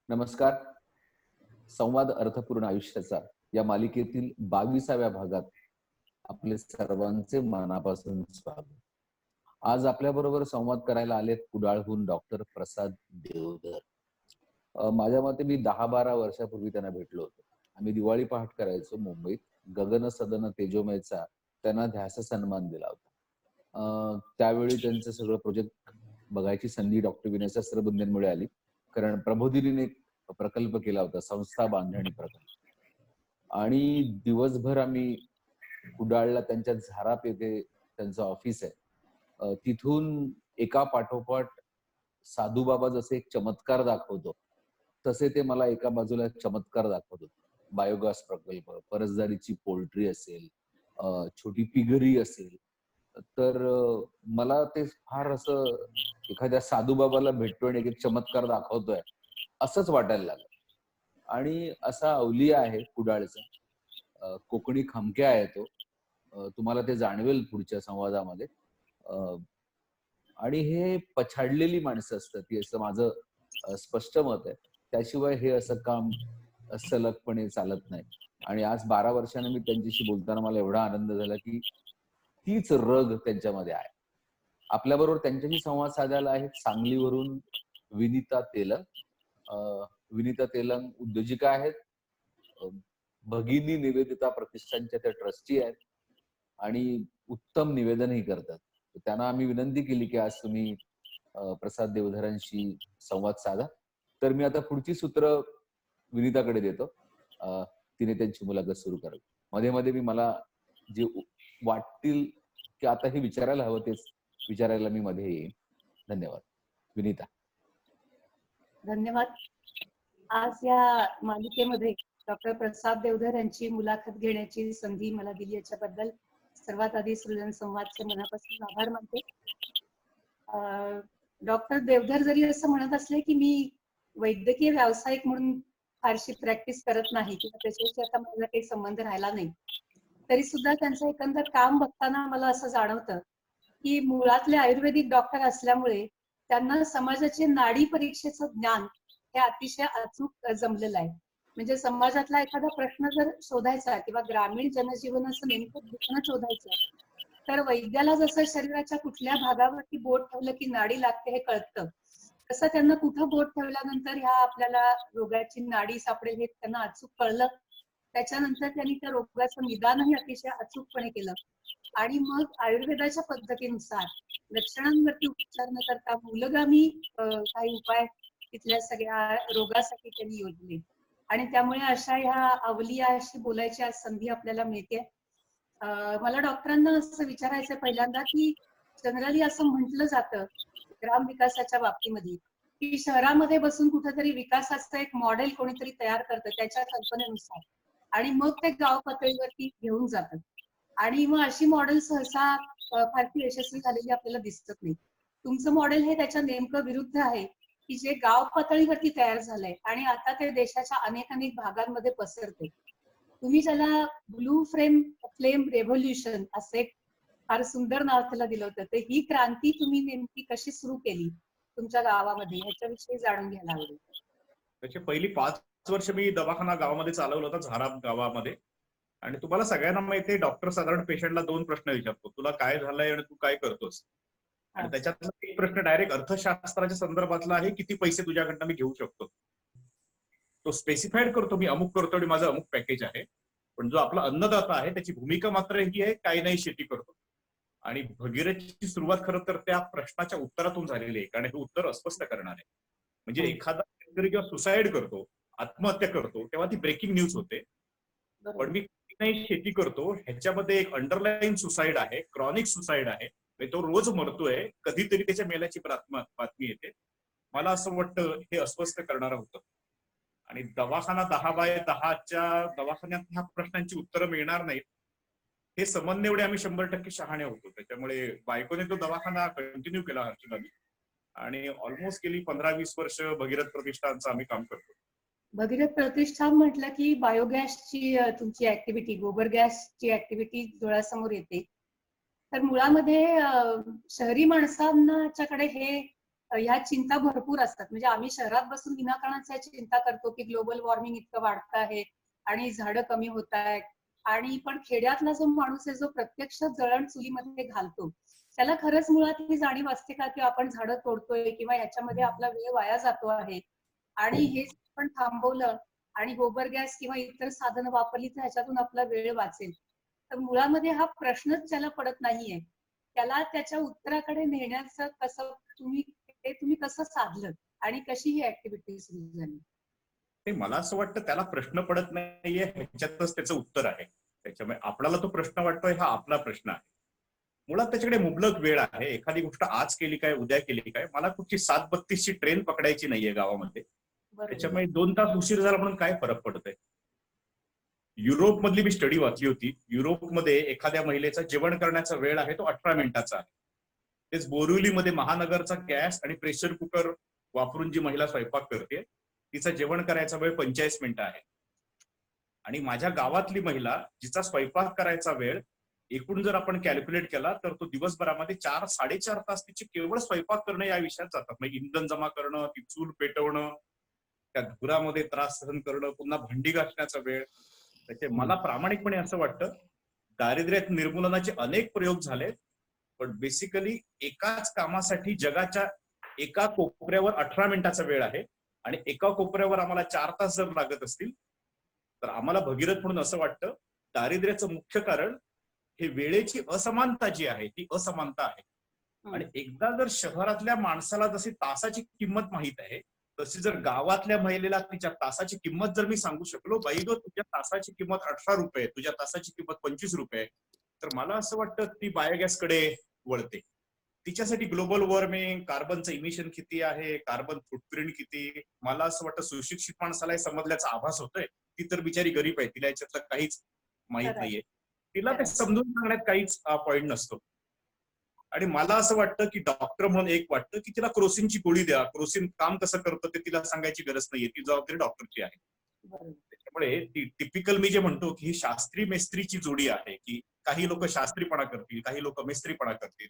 नमस्कार. संवाद अर्थपूर्ण आयुष्याचा या मालिकेतील 22व्या भागात आपले सर्वांचे मनापासून स्वागत. आज आपल्याबरोबर संवाद करायला आलेत कुडाळहून डॉक्टर प्रसाद देवधर. माझ्या मते मी 10-12 वर्षापूर्वी त्यांना भेटलो होतो. आम्ही दिवाळी पहाट करायचो मुंबईत. गगन सदन तेजोमयचा त्यांना ध्यास सन्मान दिला होता. त्यावेळी त्यांचं सगळं प्रोजेक्ट बघायची संधी डॉक्टर विनय सहस्रबुद्धेंमुळे आली. कारण प्रबोधिनीने एक प्रकल्प केला होता, संस्था बांधणी प्रकल्प. आणि दिवसभर आम्ही कुडाळला त्यांच्या झाराप येथे त्यांचं ऑफिस आहे. तिथून एका पाठोपाठ साधूबाबा जसे एक चमत्कार दाखवतो, तसे ते मला एका बाजूला एक चमत्कार दाखवत होते. बायोगॅस प्रकल्प, परसदारीची पोल्ट्री असेल, छोटी पिगरी असेल. तर मला ते फार असं एखाद्या साधूबाबाला भेटतोय आणि एक चमत्कार दाखवतोय, असंच वाटायला लागलं. आणि असा अवलिया आहे कुडाळचा. कोकणी खमक्या आहे तो. तुम्हाला ते जाणवेल पुढच्या संवादामध्ये. अ, आणि हे पछाडलेली माणसं असतात, ही असं माझं स्पष्ट मत आहे. त्याशिवाय हे असं काम सलगपणे चालत नाही. आणि आज 12 वर्षांनी मी त्यांच्याशी बोलताना मला एवढा आनंद झाला, की तीच रग त्यांच्यामध्ये आहे. आपल्याबरोबर त्यांच्याशी संवाद साधायला आहेत सांगलीवरून विनिता तेलंग. अ, विनिता तेलंग उद्योजिका आहेत. अ, भगिनी निवेदिता प्रतिष्ठानच्या त्या ट्रस्टी आहेत आणि उत्तम निवेदनही करतात. तर त्यांना आम्ही विनंती केली, की आज तुम्ही प्रसाद देवधरांशी संवाद साधा. तर मी आता पुढची सूत्र विनिताकडे देतो. तिने त्यांची मुलाखत सुरू करावी. मध्ये-मध्ये मी मला जे वाटतील, की आता हे विचारायला हवं तेच विचारायला मी मध्ये येईन. धन्यवाद. विनिता. धन्यवाद. आज या मालिकेमध्ये डॉक्टर प्रसाद देवधर यांची मुलाखत घेण्याची संधी मला दिली याच्याबद्दल सर्वात आधी सृजन संवादचे मनापासून आभार मानते. डॉक्टर देवधर जरी असं म्हणत असले की मी वैद्यकीय व्यावसायिक म्हणून फारशी प्रॅक्टिस करत नाही किंवा त्याच्याशी आता माझा काही संबंध राहिला नाही, तरी सुद्धा त्यांचं एकंदर काम बघताना मला असं जाणवतं की मुळातले आयुर्वेदिक डॉक्टर असल्यामुळे त्यांना समाजाचे नाडी परीक्षेचं ज्ञान हे अतिशय अचूक जमलेलं आहे. म्हणजे समाजातला एखादा प्रश्न जर शोधायचा किंवा ग्रामीण जनजीवनाचं नेमकं दुखणं शोधायचं, तर वैद्याला जसं शरीराच्या कुठल्या भागावरती बोट ठेवलं की नाडी लागते हे कळतं, तसं त्यांना कुठं बोट ठेवल्यानंतर ह्या आपल्याला रोगाची नाडी सापडेल हे त्यांना अचूक कळलं. त्याच्यानंतर त्यांनी त्या रोगाचं निदानही अतिशय अचूकपणे केलं आणि मग आयुर्वेदाच्या पद्धतीनुसार लक्षणांवरती उपचार न करता मूलगामी काही उपाय तिथल्या सगळ्या रोगासाठी त्यांनी योजले आणि त्यामुळे अशा ह्या अवलियाशी बोलायची आज संधी आपल्याला मिळते. मला डॉक्टरांना असं विचारायचं पहिल्यांदा की जनरली असं म्हटलं जातं ग्राम विकासाच्या बाबतीमध्ये की शहरामध्ये बसून कुठेतरी विकासाचं एक मॉडेल कोणीतरी तयार करतं त्याच्या कल्पनेनुसार आणि मग ते गाव पातळीवरती घेऊन जातात आणि मग अशी मॉडेल सहसा फारशी यशस्वी झालेली आपल्याला दिसत नाही. तुमचं मॉडेल हे त्याच्या नेमकं विरुद्ध आहे की जे गाव पातळीवरती तयार झालंय आणि आता ते देशाच्या अनेक भागांमध्ये पसरते. तुम्ही ज्याला ब्लू फ्लेम रेव्होल्युशन असं एक फार सुंदर नाव त्याला दिलं होतं, तर ही क्रांती तुम्ही नेमकी कशी सुरू केली तुमच्या गावामध्ये ह्याच्याविषयी जाणून घ्यायला आवडेल. त्याची पहिली 5 वर्ष मी दवाखाना गावामध्ये चालवला होता, झाराप गावामध्ये. आणि तुम्हाला सगळ्यांना माहिती आहे, डॉक्टर साधारण पेशंटला 2 प्रश्न विचारतो, तुला काय झालंय आणि तू काय करतोस. आणि त्याच्यातला एक प्रश्न डायरेक्ट अर्थशास्त्राच्या संदर्भातला आहे, किती पैसे तुझ्याकडनं मी घेऊ शकतो. तो स्पेसिफाईड करतो, मी अमुक करतो आणि माझं अमुक पॅकेज आहे. पण जो आपला अन्नदाता आहे त्याची भूमिका मात्र ही आहे, काही नाही शेती करतो. आणि भगीरथची सुरुवात खरं तर त्या प्रश्नाच्या उत्तरातून झालेली आहे, कारण हे उत्तर अस्पष्ट करणार आहे. म्हणजे एखादा शेतकरी जेव्हा सुसाईड करतो, आत्महत्या करतो, तेव्हा ती ब्रेकिंग न्यूज होते. पण मी नाही शेती करतो ह्याच्यामध्ये एक अंडरलाईन सुसाईड आहे, क्रॉनिक सुसाईड आहे. तो रोज मरतोय, कधीतरी त्याच्या मेल्याची बातमी येते. मला असं वाटतं हे अस्वस्थ करणारं होतं. आणि दवाखाना 10/10च्या दवाखान्यात ह्या प्रश्नांची उत्तरं मिळणार नाहीत हे समजणे एवढे आम्ही 100% शहाणे होतो. त्याच्यामुळे बायकोने तो दवाखाना कंटिन्यू केला हर्षुलानी आणि ऑलमोस्ट गेली 15-20 वर्ष भगीरथ प्रतिष्ठानचं आम्ही काम करतो. भगीरथ प्रतिष्ठान म्हटलं की बायोगॅसची तुमची ऍक्टिव्हिटी, गोबर गॅसची ऍक्टिव्हिटी डोळ्यासमोर येते. तर मुळामध्ये शहरी माणसांच्याकडे हे ह्या चिंता भरपूर असतात. म्हणजे आम्ही शहरात बसून विनाकारणाच्या चिंता करतो की ग्लोबल वॉर्मिंग इतकं वाढत आहे आणि झाडं कमी होत आहेत. आणि पण खेड्यातला जो माणूस आहे जो प्रत्यक्ष जळण चुलीमध्ये घालतो, त्याला खरंच मुळात ही जाणीव असते का की आपण झाडं तोडतोय किंवा ह्याच्यामध्ये आपला वेळ वाया जातो आहे. आणि हे आपण थांबवलं आणि गोबर गॅस किंवा इतर साधनं वापरली तर ह्याच्यातून आपला वेळ वाचेल. तर मुळामध्ये हा प्रश्नच त्याला पडत नाहीये. त्याला त्याच्या उत्तराकडे नेण्याचं तुम्ही कसं साधलं आणि कशी ही ऍक्टिव्हिटी सुरू झाली? ते मला असं वाटतं त्याला प्रश्न पडत नाहीये, ह्याच्यातच त्याचं उत्तर आहे. त्याच्यामुळे आपल्याला तो प्रश्न वाटतोय हा आपला प्रश्न आहे. मुळात त्याच्याकडे मुबलक वेळ आहे. एखादी गोष्ट आज केली काय, उद्या केली काय. मला कुठची 7:32 ची ट्रेन पकडायची नाहीये गावामध्ये. बरोबर. त्याच्यामुळे 2 तास उशीर झाला म्हणून काय फरक पडतोय. युरोप मधली मी स्टडी वाचली होती. युरोपमध्ये एखाद्या महिलेचा जेवण करण्याचा वेळ आहे तो 18 मिनिटाचा आहे. तेच बोरिवलीमध्ये महानगरचा गॅस आणि प्रेशर कुकर वापरून जी महिला स्वयंपाक करते तिचा जेवण करायचा वेळ 45 मिनिटं आहे. आणि माझ्या गावातली महिला जिचा स्वयंपाक करायचा वेळ एकूण जर आपण कॅल्क्युलेट केला तर तो दिवसभरामध्ये 4-4.5 तास तिचे केवळ स्वयंपाक करणं या विषयात जातात. म्हणजे इंधन जमा करणं, ती चूल पेटवणं, त्या धुरामध्ये त्रास सहन करणं, पुन्हा भांडी घासण्याचा वेळ. त्याचे मला प्रामाणिकपणे असं वाटतं दारिद्र्य निर्मूलनाचे अनेक प्रयोग झाले, पण बेसिकली एकाच कामासाठी जगाच्या एका कोपऱ्यावर 18 मिनिटाचा वेळ आहे आणि एका कोपऱ्यावर आम्हाला 4 तास जर लागत असतील तर आम्हाला भगीरथ म्हणून असं वाटतं दारिद्र्याचं मुख्य कारण हे वेळेची असमानता जी आहे ती असमानता आहे. आणि एकदा जर शहरातल्या माणसाला जशी तासाची किंमत माहित आहे तशी जर गावातल्या महिलेला तिच्या तासाची किंमत जर मी सांगू शकलो, बाई गं तुझ्या तासाची किंमत 18 रुपये, तुझ्या तासाची किंमत 25 रुपये, तर मला असं वाटतं ती बायोगॅसकडे वळते. तिच्यासाठी ग्लोबल वॉर्मिंग, कार्बनचं इमिशन किती आहे, कार्बन फुटप्रिंट किती, मला असं वाटतं सुशिक्षित माणसाला समजल्याचा आभास होतोय. ती तर बिचारी गरीब आहे, तिला याच्यातलं काहीच माहित नाहीये. तिला ते समजून सांगण्यात काहीच पॉइंट नसतो. आणि मला असं वाटतं की डॉक्टर म्हणून एक वाटतं की तिला क्रोसिनची गोळी द्या, क्रोसिन काम कसं करतं ते तिला सांगायची गरज नाहीये, ती जबाबदारी डॉक्टरची आहे. त्याच्यामुळे ती टिपिकल मी जे म्हणतो की ही शास्त्री मेस्त्रीची जोडी आहे, की काही लोक शास्त्रीपणा करतील, काही लोक मेस्त्रीपणा करतील.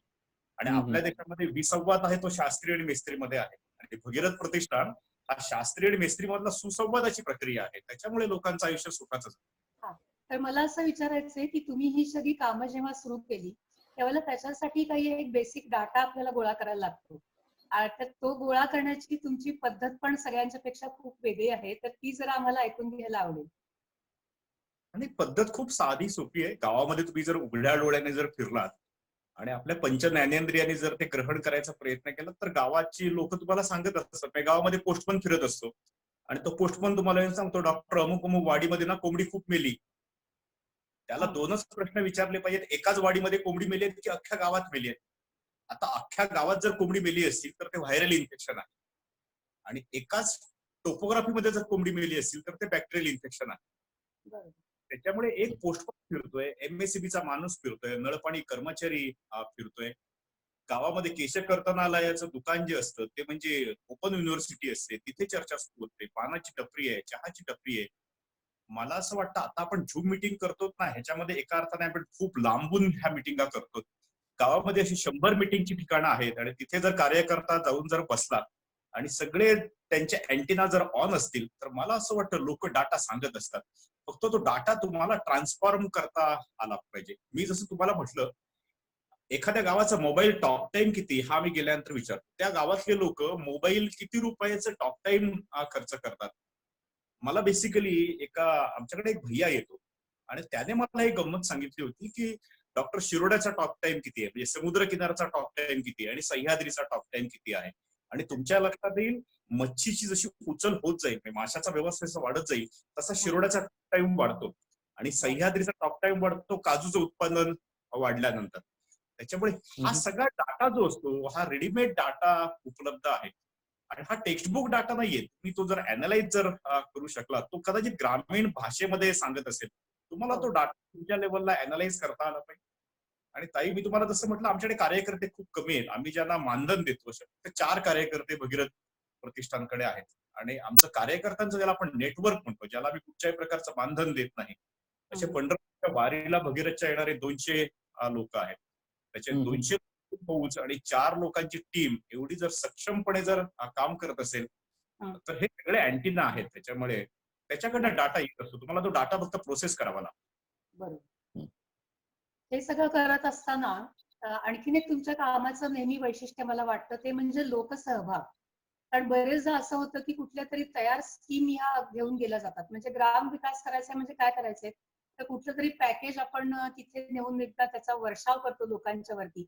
आणि आपल्या देशामध्ये विसंवाद आहे तो शास्त्री आणि मेस्त्रीमध्ये आहे. आणि भगीरथ प्रतिष्ठान हा शास्त्री आणि मेस्त्री मधला सुसंवादाची प्रक्रिया आहे. त्याच्यामुळे लोकांचं आयुष्य सुखाचं झालं. तर मला असं विचारायचंय की तुम्ही ही सगळी कामं जेव्हा सुरू केली त्यावेळेला त्याच्यासाठी काही एक बेसिक डाटा आपल्याला गोळा करायला लागतो. तर तो गोळा करण्याची तुमची पद्धत पण सगळ्यांच्या पेक्षा खूप वेगळी आहे, तर ती जरा आम्हाला ऐकून घ्यायला आवडेल. आणि पद्धत खूप साधी सोपी आहे. गावामध्ये तुम्ही जर उघड्या डोळ्याने जर फिरलात आणि आपल्या पंच ज्ञानेंद्रियांनी जर ते ग्रहण करायचा प्रयत्न केला तर गावाची लोक तुम्हाला सांगत असतात. गावामध्ये पोस्टमन फिरत असतो आणि तो पोस्टमन तुम्हाला सांगतो डॉक्टर अमुक अमुक वाडीमध्ये ना कोंबडी खूप मेली. त्याला 2च प्रश्न विचारले पाहिजेत, एकाच वाडीमध्ये कोंबडी मेली की अख्ख्या गावात मेली आहे. आता अख्ख्या गावात जर कोंबडी मेली असतील तर ते व्हायरल इन्फेक्शन आहे आणि एकाच टोपोग्राफीमध्ये जर कोंबडी मेली असतील तर ते बॅक्टेरियल इन्फेक्शन आहे. त्याच्यामुळे एक पोस्टमन फिरतोय, एमएससीबीचा माणूस फिरतोय, नळपाणी कर्मचारी फिरतोय. गावामध्ये केशकर्तनालयाचं दुकान जे असतं ते म्हणजे ओपन युनिव्हर्सिटी असते, तिथे चर्चा सुरू होते. पानाची टपरी आहे, चहाची टपरी आहे. मला असं वाटतं आता आपण झूम मिटिंग करतो ना, ह्याच्यामध्ये एका अर्थाने आपण खूप लांबून ह्या मिटिंगा करतो. गावामध्ये अशी 100 मिटिंगची ठिकाणं आहेत आणि तिथे जर कार्यकर्ता जाऊन जर बसला आणि सगळे त्यांचे अँटिना जर ऑन असतील तर मला असं वाटतं लोक डाटा सांगत असतात. फक्त तो डाटा तुम्हाला ट्रान्सफॉर्म करता आला पाहिजे. मी जसं तुम्हाला म्हटलं एखाद्या गावाचा मोबाईल टॉक टाइम किती हा मी गेल्यानंतर विचारतो. त्या गावातले लोक मोबाईल किती रुपयाचं टॉक टाइम खर्च करतात. मला बेसिकली आमच्याकडे एक भैया येतो आणि त्याने मला एक गंमत सांगितली होती की डॉक्टर शिरोड्याचा टॉक टाइम किती आहे, म्हणजे समुद्र किनाऱ्याचा टॉक टाइम किती आहे आणि सह्याद्रीचा टॉक टाइम किती आहे. आणि तुमच्या लक्षात येईल मच्छीची जशी उचल होत जाईल, माशाचा व्यवस्था जसा वाढत जाईल तसा शिरोड्याचा टॉक टाइम वाढतो आणि सह्याद्रीचा टॉक टाइम वाढतो काजूचं उत्पादन वाढल्यानंतर. त्याच्यामुळे हा सगळा डाटा जो असतो हा रेडीमेड डाटा उपलब्ध आहे आणि हा टेक्स्टबुक डाटा नाहीये. तुम्ही तो जर अॅनालाइज जर करू शकला तो कदाचित ग्रामीण भाषेमध्ये सांगत असेल. तुम्हाला तो डाटा तुमच्या लेवलला अॅनालाइज करता आला पाहिजे. आणि ताई मी तुम्हाला जसं म्हटलं आमच्याकडे कार्यकर्ते खूप कमी आहेत. आम्ही ज्यांना मानधन देतो ते 4 कार्यकर्ते भगीरथ प्रतिष्ठानकडे आहेत आणि आमचं कार्यकर्त्यांचं ज्याला आपण नेटवर्क म्हणतो, ज्याला आम्ही कुठच्याही प्रकारचं मानधन देत नाही, असे पंढरपूरच्या वारीला भगीरथच्या येणारे 200 लोक आहेत. त्याचे 200 फौज आणि 4 लोकांची टीम एवढी जर सक्षमपणे जर काम करत असेल, हं. तर हे सगळे अँटिना आहेत त्याच्यामुळे त्याच्याकडनं डाटा येत असतो. तुम्हाला तो डाटा फक्त प्रोसेस करावा लागतो. बरोबर. हे सगळं करत असताना आणखीन एक तुमच्या कामाचं नेहमी वैशिष्ट्य मला वाटतं ते म्हणजे लोकसहभाग. कारण बरेचदा असं होतं की कुठल्या तरी तयार स्कीम ह्या घेऊन गेल्या जातात. म्हणजे ग्राम विकास करायचा म्हणजे काय करायचंय तर कुठलं तरी पॅकेज आपण तिथे नेऊन एकदा त्याचा वर्षाव करतो लोकांच्या वरती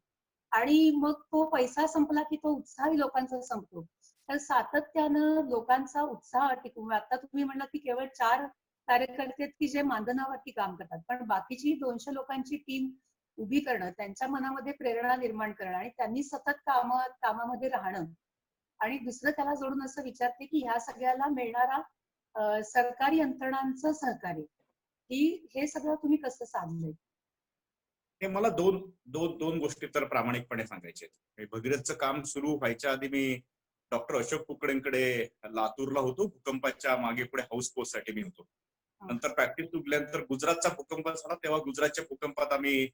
आणि मग तो पैसा संपला की तो उत्साहही लोकांचा संपतो. तर सातत्यानं लोकांचा उत्साह टिकवून आता तुम्ही म्हणलात की केवळ 4 कार्यकर्ते आहेत की जे मानधनावरती काम करतात. पण बाकीची 200 लोकांची टीम उभी करणं, त्यांच्या मनामध्ये प्रेरणा निर्माण करणं आणि त्यांनी सतत कामामध्ये राहणं आणि दुसरं त्याला जोडून असं विचारते की ह्या सगळ्याला मिळणारा सरकारी यंत्रणांचं सहकार्य हे सगळं तुम्ही कसं साधलंय? हे मला दोन दोन दोन गोष्टी तर प्रामाणिकपणे सांगायचे आहेत. भगीरथचं काम सुरू व्हायच्या आधी मी डॉक्टर अशोक कुकडेंकडे लातूरला होतो. भूकंपाच्या मागे पुढे हाऊस पोस्टसाठी मी होतो. नंतर प्रॅक्टिस सुटल्यानंतर गुजरातचा भूकंप झाला, तेव्हा गुजरातच्या भूकंपात आम्ही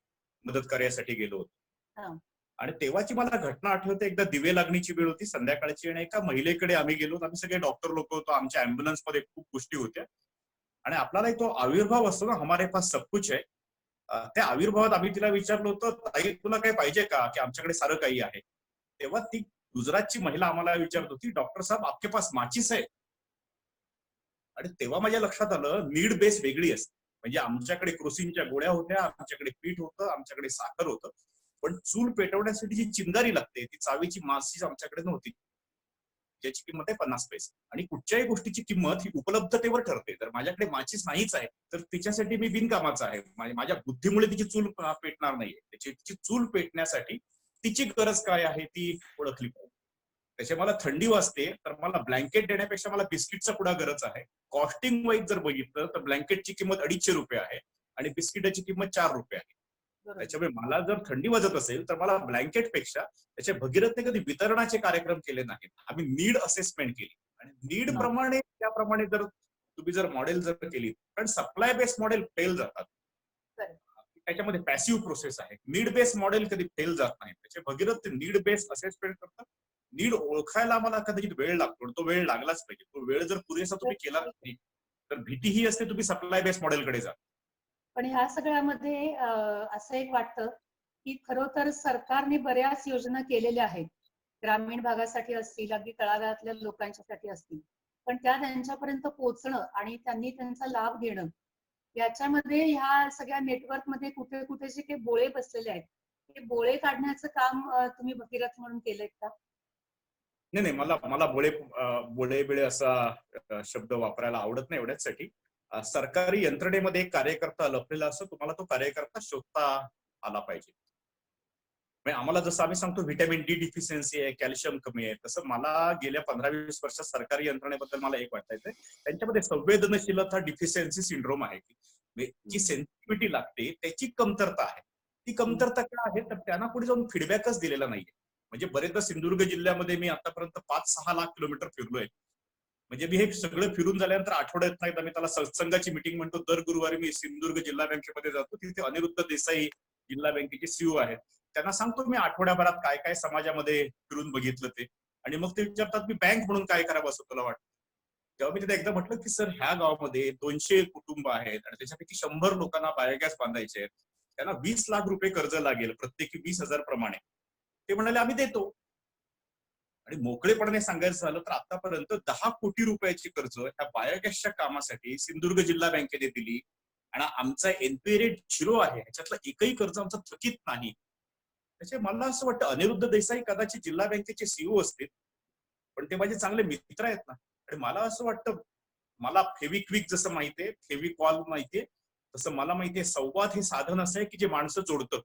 मदत कार्यासाठी गेलो होतो. हा. आणि तेव्हाची मला घटना आठवते. एकदा दिवे लागणीची वेळ होती संध्याकाळची आणि एका महिलेकडे आम्ही गेलो. आम्ही सगळे डॉक्टर लोक होतो. आमच्या अँब्युलन्स मध्ये खूप गोष्टी होत्या आणि आपल्याला तो आविर्भाव असतो ना, हमारे पास सब कुछ है. त्या आविर्भावात आम्ही तिला विचारलं होतं, ताई तुला काही पाहिजे का, की आमच्याकडे सारं काही आहे. तेव्हा ती गुजरातची महिला आम्हाला विचारत होती, डॉक्टर साहेब आपके पास माचीस है. आणि तेव्हा माझ्या लक्षात आलं नीड बेस वेगळी असते. म्हणजे आमच्याकडे क्रोसिनच्या गोळ्या होत्या, आमच्याकडे पीठ होतं, आमच्याकडे साखर होतं, पण चूल पेटवण्यासाठी जी चिंगारी लागते ती चावीची माशी आमच्याकडे नव्हती, ज्याची किंमत आहे 50 पैसे. आणि कुठच्याही गोष्टीची किंमत ही उपलब्धतेवर ठरते. तर माझ्याकडे माचीस नाहीच आहे तर तिच्यासाठी मी बिनकामाचा आहे. माझ्या बुद्धीमुळे तिची चूल पेटणार नाहीये. तिची चूल पेटण्यासाठी तिची गरज काय आहे ती ओळखली पाहिजे. त्याचे मला थंडी वाजते तर मला ब्लँकेट देण्यापेक्षा मला बिस्किटचा पुढा गरज आहे. कॉस्टिंग वाईज जर बघितलं तर ब्लँकेटची किंमत ₹250 आहे आणि बिस्किटाची किंमत ₹4 आहे. त्याच्यामुळे मला जर थंडी वाजत असेल तर मला ब्लँकेट पेक्षा त्याच्या भगीरथने कधी वितरणाचे कार्यक्रम केले नाहीत. आम्ही नीड असेसमेंट केली आणि नीड प्रमाणे त्याप्रमाणे जर तुम्ही जर मॉडेल जर केली, कारण सप्लाय बेस्ड मॉडेल फेल जातात. त्याच्यामध्ये पॅसिव्ह प्रोसेस आहे. नीड बेस्ड मॉडेल कधी फेल जात नाही. त्याचे भगीरथ नीड बेस्ड असेसमेंट करतात. नीड ओळखायला मला कदाचित वेळ लागतो, तो वेळ लागलाच पाहिजे. तो वेळ जर पुरेसा तुम्ही केला नाही तर भीती ही असते तुम्ही सप्लाय बेस्ड मॉडेलकडे जा. पण ह्या सगळ्यामध्ये असं एक वाटतं की खरोखर सरकारने बऱ्याच योजना केलेल्या आहेत. ग्रामीण भागासाठी असतील, अगदी तळागाळातल्या लोकांच्यासाठी असतील. पण त्या त्यांच्यापर्यंत पोहोचणं आणि त्यांनी त्यांचा लाभ घेणं याच्यामध्ये ह्या सगळ्या नेटवर्कमध्ये कुठे कुठे जे काही बोळे बसलेले आहेत, ते बोळे काढण्याचं काम तुम्ही भगीरथ म्हणून केलंय का? नाही नाही, मला मला बोळे बिळे असा शब्द वापरायला आवडत नाही एवढ्यासाठी. सरकारी यंत्रणेमध्ये एक कार्यकर्ता लपलेला असतो, तुम्हाला तो कार्यकर्ता शोधता आला पाहिजे. म्हणजे आम्हाला जसं आम्ही सांगतो व्हिटॅमिन डी डिफिशियन्सी आहे, कॅल्शियम कमी आहे, तसं मला गेल्या 15-20 वर्षात सरकारी यंत्रणेबद्दल मला एक वाटायचंय त्यांच्यामध्ये संवेदनशीलता डिफिशियन्सी सिंड्रोम आहे. जी सेन्सिटिव्हिटी लागते त्याची कमतरता आहे. ती कमतरता काय आहे तर त्यांना पुढे जाऊन फीडबॅकच दिलेला नाहीये. म्हणजे बरेचदा सिंधुदुर्ग जिल्ह्यामध्ये मी आतापर्यंत 5-6 लाख किलोमीटर फिरलोय. म्हणजे मी हे सगळं फिरून झाल्यानंतर आठवड्यात नाही तर मी त्याला सत्संगाची मिटिंग म्हणतो. दर गुरुवारी मी सिंधुदुर्ग जिल्हा बँकेमध्ये जातो. तिथे अनिरुद्ध देसाई जिल्हा बँकेचे सीईओ आहेत. त्यांना सांगतो मी आठवड्याभरात काय काय समाजामध्ये फिरून बघितलं ते. आणि मग ते विचारतात मी बँक म्हणून काय करावं असं तुला वाटतं. तेव्हा मी तिथे एकदा म्हटलं की सर ह्या गावामध्ये 200 कुटुंब आहेत आणि त्याच्यापैकी 100 लोकांना बायोगॅस बांधायचे आहेत. त्यांना 20 लाख रुपये कर्ज लागेल, प्रत्येकी 20,000 प्रमाणे. ते म्हणाले आम्ही देतो. आणि मोकळेपणाने सांगायचं झालं तर आतापर्यंत 10 कोटी रुपयाची कर्ज ह्या बायोगॅसच्या कामासाठी सिंधुदुर्ग जिल्हा बँकेने दिली आणि आमचा एनपीए रेट 0 आहे. ह्याच्यातलं एकही कर्ज आमचं थकीत नाही. त्याचे मला असं वाटतं अनिरुद्ध देसाई कदाचित जिल्हा बँकेचे सीईओ असतील, पण ते माझे चांगले मित्र आहेत ना. आणि मला असं वाटतं मला फेविक्विक जसं माहितीये, फेविकॉल माहितीये, तसं मला माहितीये संवाद हे साधन असं आहे की जे माणसं जोडतं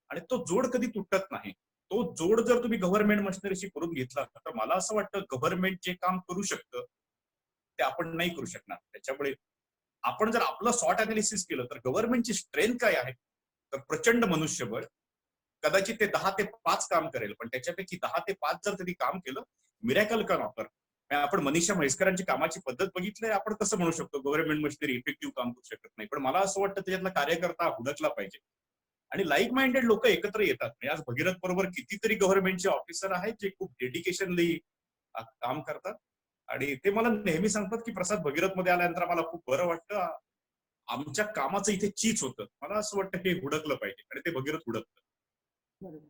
आणि तो जोड कधी तुटत नाही. तो जोड जर तुम्ही गव्हर्नमेंट मशिनरीशी करून घेतला तर मला असं वाटतं गव्हर्नमेंट जे काम करू शकतं ते आपण नाही करू शकणार. त्याच्यामुळे आपण जर आपलं सॉट अनालिसिस केलं तर गव्हर्नमेंटची स्ट्रेंथ काय आहे तर प्रचंड मनुष्यबळ. कदाचित ते 10 ते 5 काम करेल, पण त्याच्यापैकी 10 ते 5 जर त्यांनी काम केलं मिरॅकल का ऑफर. आपण मनीषा म्हैसकरांची कामाची पद्धत बघितलंय. आपण कसं म्हणू शकतो गव्हर्नमेंट मशिनरी इफेक्टिव्ह काम करू शकत नाही, पण मला असं वाटतं त्याच्यातला कार्यकर्ता हुडकला पाहिजे. आणि लाईक माइंडेड लोक एकत्र येतात. म्हणजे आज भगीरथ बरोबर कितीतरी गव्हर्नमेंटचे ऑफिसर आहेत जे खूप डेडिकेशनली काम करतात. आणि ते मला नेहमी सांगतात की प्रसाद, भगीरथ मध्ये आल्यानंतर आम्हाला खूप बरं वाटतं, आमच्या कामाचं इथे चीच होतं. मला असं वाटतं हे हुडकलं पाहिजे आणि ते भगीरथ हुडकलं. बरोबर.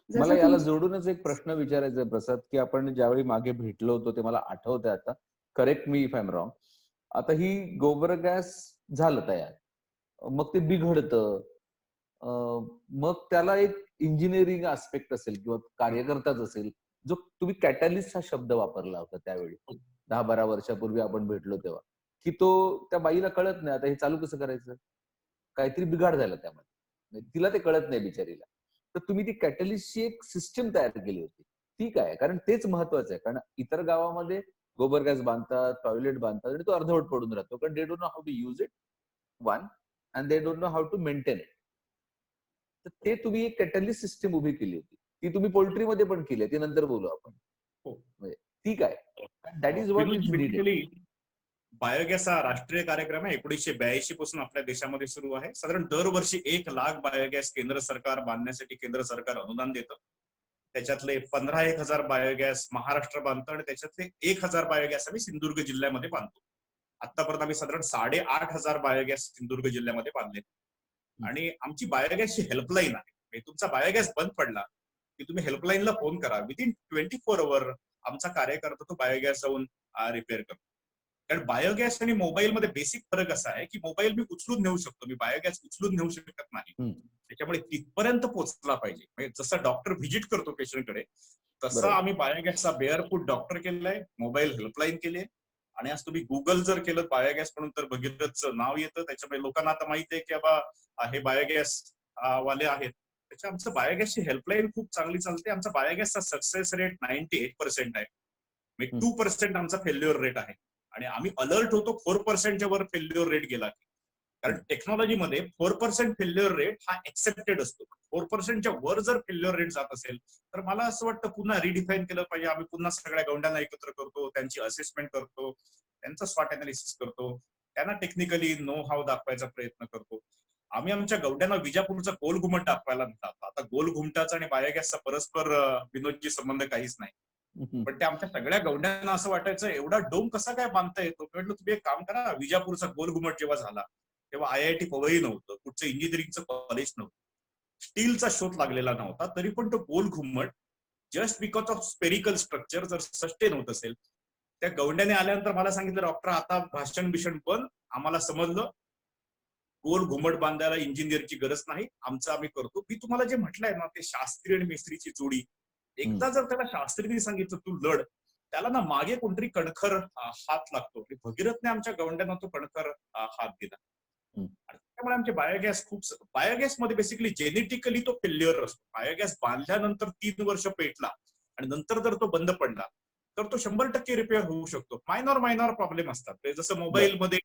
मला जसं याला तुमचं जोडूनच एक प्रश्न विचारायचा आहे प्रसाद, की आपण ज्यावेळी मागे भेटलो होतो ते मला आठवतंय आता. Correct me if I am wrong. आता ही गोबर गॅस झालं तयार. मग ते बिघडतं. मग त्याला एक इंजिनिअरिंग आस्पेक्ट असेल किंवा कार्यकर्ताच असेल, जो तुम्ही कॅटलिस्ट हा शब्द वापरला होता त्यावेळी. 10-12 वर्षापूर्वी आपण भेटलो तेव्हा, की तो त्या बाईला कळत नाही आता हे चालू कसं करायचं? काहीतरी बिघाड झाला त्यामध्ये. तिला ते कळत नाही बिचारीला. तर तुम्ही ती कॅटलिस्टची एक सिस्टम तयार केली होती. ठीक आहे. कारण तेच महत्वाचं आहे. कारण इतर गावामध्ये गोबर गॅस बांधतात, टॉयलेट बांधतात आणि तो अर्धवट पडून राहतो. कारण they don't know how to use it, one, and they don't know how to maintain it. तर ते तुम्ही एक कॅटलिस्ट सिस्टम उभी केली होती. ती तुम्ही पोल्ट्रीमध्ये पण केली आहे. ती नंतर बोलू आपण. हो. म्हणजे ठीक आहे. That is what is needed. Basically biogas हा राष्ट्रीय कार्यक्रम आहे. 1982 पासून आपल्या देशामध्ये सुरू आहे. साधारण दरवर्षी 1,00,000 बायोगॅस केंद्र सरकार बांधण्यासाठी केंद्र सरकार अनुदान देतं. त्याच्यातले 15,000 बायोगॅस महाराष्ट्र बांधतं आणि त्याच्यातले 1,000 बायोगॅस आम्ही सिंधुदुर्ग जिल्ह्यामध्ये बांधतो. आतापर्यंत आम्ही साधारण 8,500 बायोगॅस सिंधुदुर्ग जिल्ह्यामध्ये बांधले. आणि आमची बायोगॅसची हेल्पलाईन आहे. म्हणजे तुमचा बायोगॅस बंद पडला की तुम्ही हेल्पलाईनला फोन करा. विदिन 24 अवर आमचा कार्यकर्ता तो बायोगॅस जाऊन रिपेअर करतो. कारण बायोगॅस आणि मोबाईलमध्ये बेसिक फरक असा आहे की मोबाईल मी उचलून नेऊ शकतो, मी बायोगॅस उचलून नेऊ शकत नाही. त्याच्यामुळे तिथपर्यंत पोहोचला पाहिजे. म्हणजे जसं डॉक्टर व्हिजिट करतो पेशंटकडे, तसं बरोबर. आम्ही बायोगॅसचा बेअरफूट डॉक्टर केलाय, मोबाईल हेल्पलाईन केली आहे. आणि आज तुम्ही गुगल जर केलं बायोगॅस म्हणून तर भगीरथचं नाव येतं. त्याच्यामुळे लोकांना आता माहिती आहे की बाबा हे बायोगॅस वाले आहेत. त्याच्या आमचं बायोगॅसची हेल्पलाईन खूप चांगली चालते. आमचा बायोगॅसचा सक्सेस रेट 98% आहे. म्हणजे 2% आमचा फेल्युअर रेट आहे. आणि आम्ही अलर्ट होतो 4%च्या वर फेल्युअर रेट गेला. कारण टेक्नॉलॉजीमध्ये 4% फेल्युअर रेट हा एक्सेप्टेड असतो. 4%च्या वर जर फेल्युअर रेट जात असेल तर मला असं वाटतं पुन्हा रिडिफाईन केलं पाहिजे. आम्ही पुन्हा सगळ्या गौंड्यांना एकत्र करतो, त्यांची असेसमेंट करतो, त्यांचं स्वॉट अनालिसिस करतो, त्यांना टेक्निकली नो हाव दाखवायचा प्रयत्न करतो. आम्ही आमच्या गौंड्यांना विजापूरचा गोल घुमट दाखवायला जातो. आता गोल घुमटाचा आणि बायोगॅसचा परस्पर विनोदची संबंध काहीच नाही. पण ते आमच्या सगळ्या गौंड्यांना असं वाटायचं एवढा डोम कसा काय बांधता येतो. म्हटलं तुम्ही एक काम करा, विजापूरचा गोल घुमट जेव्हा झाला तेव्हा IIT पवई नव्हतं, कुठचं इंजिनिअरिंगचं कॉलेज नव्हतं, स्टीलचा शोध लागलेला नव्हता, तरी पण तो गोल घुमट just because of spherical structure जर सस्टेन होत असेल. त्या गौंड्याने आल्यानंतर मला सांगितलं, डॉक्टर आता भाषण बिषण पण आम्हाला समजलं गोल घुमट बांधायला इंजिनियरची गरज नाही, आमचं आम्ही करतो. मी तुम्हाला जे म्हटलंय ना ते शास्त्री आणि मिस्त्रीची जोडी, एकदा जर त्याला शास्त्रीने सांगितलं तू लढ, त्याला ना मागे कोणतरी कणखर हात लागतो. भगीरथने आमच्या गौंड्यांना तो कणखर हात दिला. आणि त्यामुळे आमचे बायोगॅस मध्ये बेसिकली जेनेटिकली तो फेल्युअर असतो. बायोगॅस बांधल्यानंतर 3 वर्ष पेटला आणि नंतर जर तो बंद पडला तर तो 100% रिपेअर होऊ शकतो. मायनॉर प्रॉब्लेम असतात. जसं मोबाईलमध्ये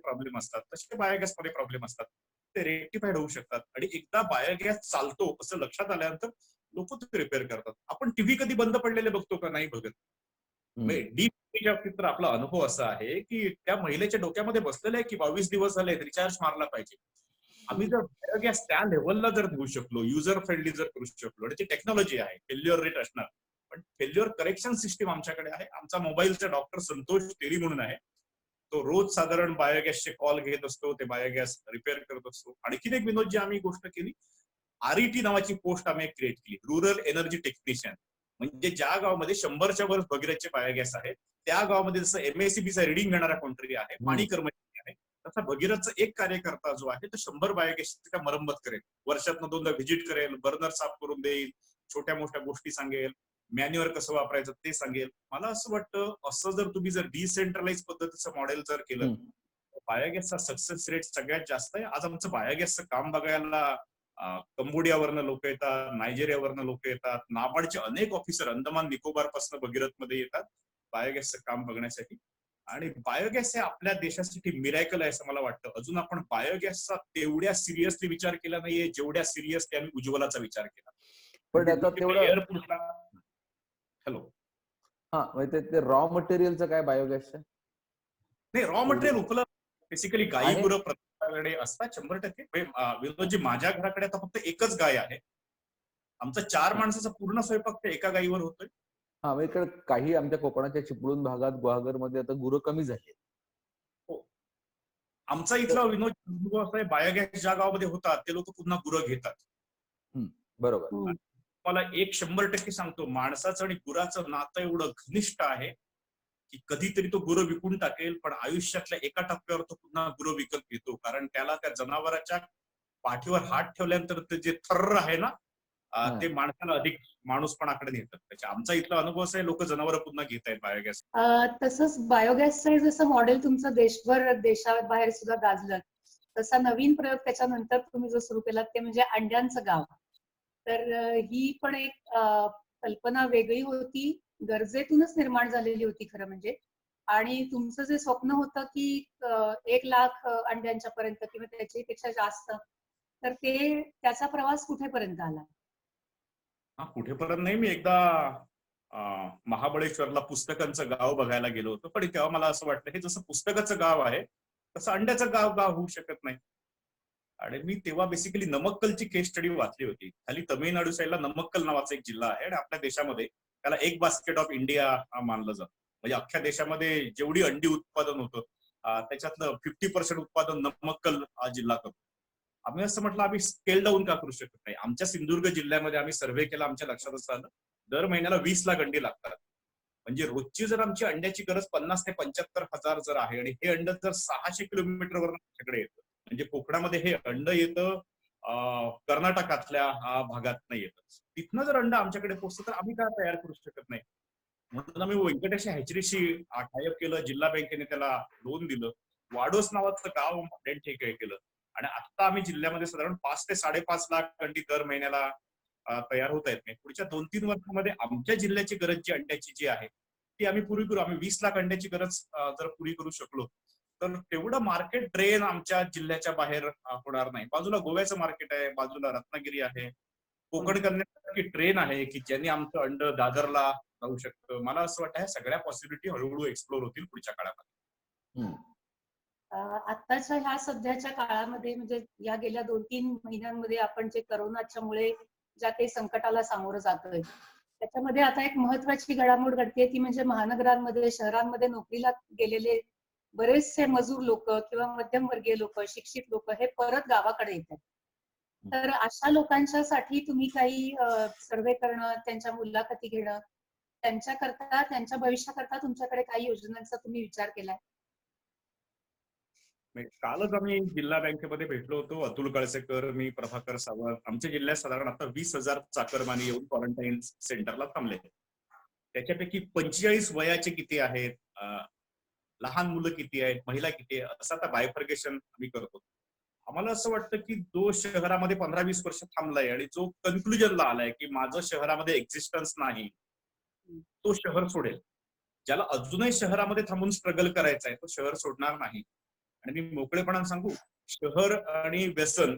प्रॉब्लेम असतात तसे बायोगॅस मध्ये प्रॉब्लेम असतात. ते रेक्टिफाईड होऊ शकतात. आणि एकदा बायोगॅस चालतो असं लक्षात आल्यानंतर लोक ते रिपेअर करतात. आपण टीव्ही कधी बंद पडलेले बघतो का? नाही बघत. डीप बाबतीत तर आपला अनुभव असा आहे की त्या महिलेच्या डोक्यामध्ये बसलेलं आहे की 22 दिवस झाले रिचार्ज मारला पाहिजे. आम्ही जर बायोगॅस त्या लेव्हलला जर देऊ शकलो, युजर फ्रेंडली जर करू शकलो, आणि ती टेक्नॉलॉजी आहे, फेल्युअर रेट असणार, पण फेल्युअर करेक्शन सिस्टीम आमच्याकडे आहे. आमचा मोबाईलचा डॉक्टर संतोष तेली म्हणून आहे, तो रोज साधारण बायोगॅसचे कॉल घेत असतो, ते बायोगॅस रिपेअर करत असतो. आणखीन एक विनोद जी आम्ही गोष्ट केली, RET नावाची पोस्ट आम्ही क्रिएट केली, रुरल एनर्जी टेक्निशियन. म्हणजे ज्या गावामध्ये 100च्या वर भगीरथचे बायोगॅस आहेत त्या गावामध्ये जसं MACBचा रिडिंग घेणारा कोणतरी आहे, पाणी कर्मचारी आहे, तसा भगीरथचा एक कार्यकर्ता जो आहे तो 100 बायोगॅसची मरम्मत करेल, वर्षातनं 2दा व्हिजिट करेल, बर्नर साफ करून देईल, छोट्या मोठ्या गोष्टी सांगेल, मॅन्युअर कसं वापरायचं ते सांगेल. मला असं वाटतं असं जर तुम्ही जर डिसेंट्रलाइज पद्धतीचं मॉडेल जर केलं, बायोगॅसचा सक्सेस रेट सगळ्यात जास्त आहे. आज आमचं बायोगॅसचं काम बघायला कंबोडियावरनं लोक येतात, नायजेरियावरनं लोक येतात, नाबार्डचे अनेक ऑफिसर अंदमान निकोबार पासून भगीरथ मध्ये येतात बायोगॅसचं काम बघण्यासाठी. आणि बायोगॅस हे आपल्या देशासाठी मिरॅकल आहे असं मला वाटतं. अजून आपण बायोगॅसचा तेवढ्या सिरियसली विचार केला नाहीये जेवढ्या सिरियसली आम्ही उज्ज्वलाचा विचार केला. पण आता तेवढं एअरपोर्टला हॅलो म्हणजे ते रॉ मटेरियलचं काय बायोगॅसचं? नाही, रॉ मटेरियल उपलब्ध बेसिकली गाई आहे? गुरं आमच्याकडे असतात 100%. विनोदजी, माझ्या घराकडे आता फक्त एकच गाय आहे. आमचा 4 माणसाचा पूर्ण स्वयंपाक ते एका गायीवर होतोय. हा, मग इकडे काही आमच्या कोकणाच्या चिपळूण भागात, गुहागरमध्ये आता गुरं कमी झाली. हो. आमचा इथला विनोद अनुभव असा आहे, बायोगॅस ज्या गावामध्ये होतात ते लोक पुन्हा गुरं घेतात. बरोबर. हम्म. मला 100% सांगतो, माणसाचं आणि गुराचं नातं एवढं घनिष्ठ आहे की कधीतरी तो गुरं विकून टाकेल, पण आयुष्यातल्या एका टप्प्यावर तो पुन्हा गुरं विकत घेतो. कारण त्याला त्या जनावराच्या पाठीवर हात ठेवल्यानंतर ते जे थर्र आहे ना, ते माणसाला अधिक माणूसपणाकडे नेतात. त्याच्या आमचा इथला अनुभव असा आहे, लोक जनावरं पुन्हा घेत आहेत बायोगॅस. तसंच बायोगॅसचं जसं मॉडेल तुमचं देशाबाहेर सुद्धा गाजलं, तसा नवीन प्रयोग त्याच्यानंतर तुम्ही जो सुरू केलात ते म्हणजे अंड्यांचं गाव. तर ही पण एक कल्पना वेगळी होती, गरजेतूनच निर्माण झालेली होती खरं म्हणजे. आणि तुमचं जे स्वप्न होतं की 1,00,000 अंड्यांच्या पर्यंत किंवा त्याच्यापेक्षा जास्त, तर त्याचा प्रवास कुठेपर्यंत आला? हा, कुठेपर्यंत नाही. मी एकदा महाबळेश्वरला पुस्तकांचं गाव बघायला गेलो होतो, पण तेव्हा मला असं वाटलं, हे जसं पुस्तकाचं गाव आहे तसं अंड्याचं गाव होऊ शकत नाही. आणि मी तेव्हा बेसिकली नमक्कलची केस स्टडी वाचली होती. खाली तमिळनाडू साईडला नमक्कल नावाचा एक जिल्हा आहे आणि आपल्या देशामध्ये त्याला एक बास्केट ऑफ इंडिया मानलं जातं. म्हणजे अख्ख्या देशामध्ये जेवढी अंडी उत्पादन होतं त्याच्यातलं 50% उत्पादन नमक्कल हा जिल्हा करतो. आम्ही असं म्हटलं, आम्ही स्केल डाऊन का करू शकत नाही? आमच्या सिंधुदुर्ग जिल्ह्यामध्ये आम्ही सर्व्हे केला, आमच्या लक्षात असं आलं दर महिन्याला 20,00,000 अंडी लागतात. म्हणजे रोजची जर आमची अंड्याची गरज 50 ते 75,000 जर आहे आणि हे अंड जर 600 किलोमीटरवर आमच्याकडे येतं, म्हणजे कोकणामध्ये हे अंड येतं कर्नाटकातल्या भागात नाही येतं, तिथनं जर अंड आमच्याकडे पोहोचतं तर आम्ही काय तयार करू शकत नाही? म्हणून आम्ही व्यंकटेश हॅचरीशी टायअप केलं. जिल्हा बँकेने त्याला लोन दिलं. वाडोस नावाचं गाव आयडेंटिफाय केलं आणि आता आम्ही जिल्ह्यामध्ये साधारण 5 ते 5.5 लाख अंडी दर महिन्याला तयार होत आहेत. पुढच्या 2-3 वर्षामध्ये आमच्या जिल्ह्याची गरज जी अंड्याची जी आहे ती आम्ही पुरी करू. आम्ही 20 लाख अंड्याची गरज जर पुरी करू शकलो तर तेवढं मार्केट ड्रेन आमच्या जिल्ह्याच्या बाहेर होणार नाही. बाजूला गोव्याचं मार्केट आहे, बाजूला रत्नागिरी आहे, कोकण कन्यासारखी ट्रेन आहे की ज्यांनी आमचं अंड दादरला जाऊ शकतं. मला असं वाटतं ह्या सगळ्या पॉसिबिलिटी हळूहळू एक्सप्लोर होतील पुढच्या काळामध्ये. आत्ताच्या ह्या सध्याच्या काळामध्ये म्हणजे या गेल्या 2-3 महिन्यांमध्ये आपण जे करोनाच्या मुळे ज्या काही संकटाला सामोरं जातोय, त्याच्यामध्ये आता एक महत्वाची घडामोड घडते ती म्हणजे महानगरांमध्ये, शहरांमध्ये नोकरीला गेलेले बरेचसे मजूर लोक किंवा मध्यमवर्गीय लोक, शिक्षित लोक हे परत गावाकडे येतात. तर अशा लोकांच्यासाठी तुम्ही काही सर्वे करणं, त्यांच्या मुलाखती घेणं, त्यांच्याकरता, त्यांच्या भविष्याकरता तुमच्याकडे काही योजनांचा तुम्ही विचार केलाय? कालच आम्ही जिल्हा बँकेमध्ये भेटलो होतो. अतुल कळसेकर, मी, प्रभाकर सावंत. आमच्या जिल्ह्यात साधारण आता 20,000 चाकरमानी येऊन क्वारंटाईन सेंटरला थांबले. त्याच्यापैकी 45 वयाचे किती आहेत, लहान मुलं किती आहेत, महिला किती आहेत, असं आता बायफर्गेशन आम्ही करतो. आम्हाला असं वाटतं की जो शहरामध्ये 15-20 वर्ष थांबलाय आणि जो कन्क्लुजनला आलाय की माझं शहरामध्ये एक्झिस्टन्स नाही, तो शहर सोडेल. ज्याला अजूनही शहरामध्ये थांबून स्ट्रगल करायचं आहे तो शहर सोडणार नाही. आणि मी मोकळेपणाने सांगू, शहर आणि व्यसन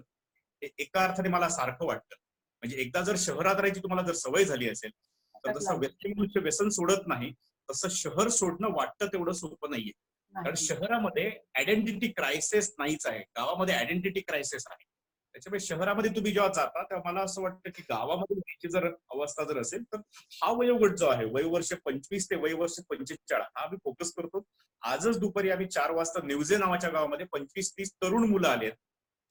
एका अर्थाने मला सारखं वाटतं. म्हणजे एकदा जर शहरात राहायची तुम्हाला जर सवय झाली असेल तर जसं व्यक्ती व्यसन सोडत नाही तसं शहर सोडणं वाटतं तेवढं सोपं नाहीये. कारण शहरामध्ये आयडेंटिटी क्रायसिस नाहीच आहे, गावामध्ये आयडेंटिटी क्रायसिस आहे. त्याच्यामुळे शहरामध्ये तुम्ही जेव्हा जाता तेव्हा मला असं वाटतं की गावामध्ये याची जर अवस्था जर असेल तर हा वयोगट जो आहे, वयवर्ष 25 ते वयवर्ष 45, हा आम्ही फोकस करतो. आजच दुपारी आम्ही 4 वाजता निवजे नावाच्या गावामध्ये 25-30 तरुण मुलं आलेत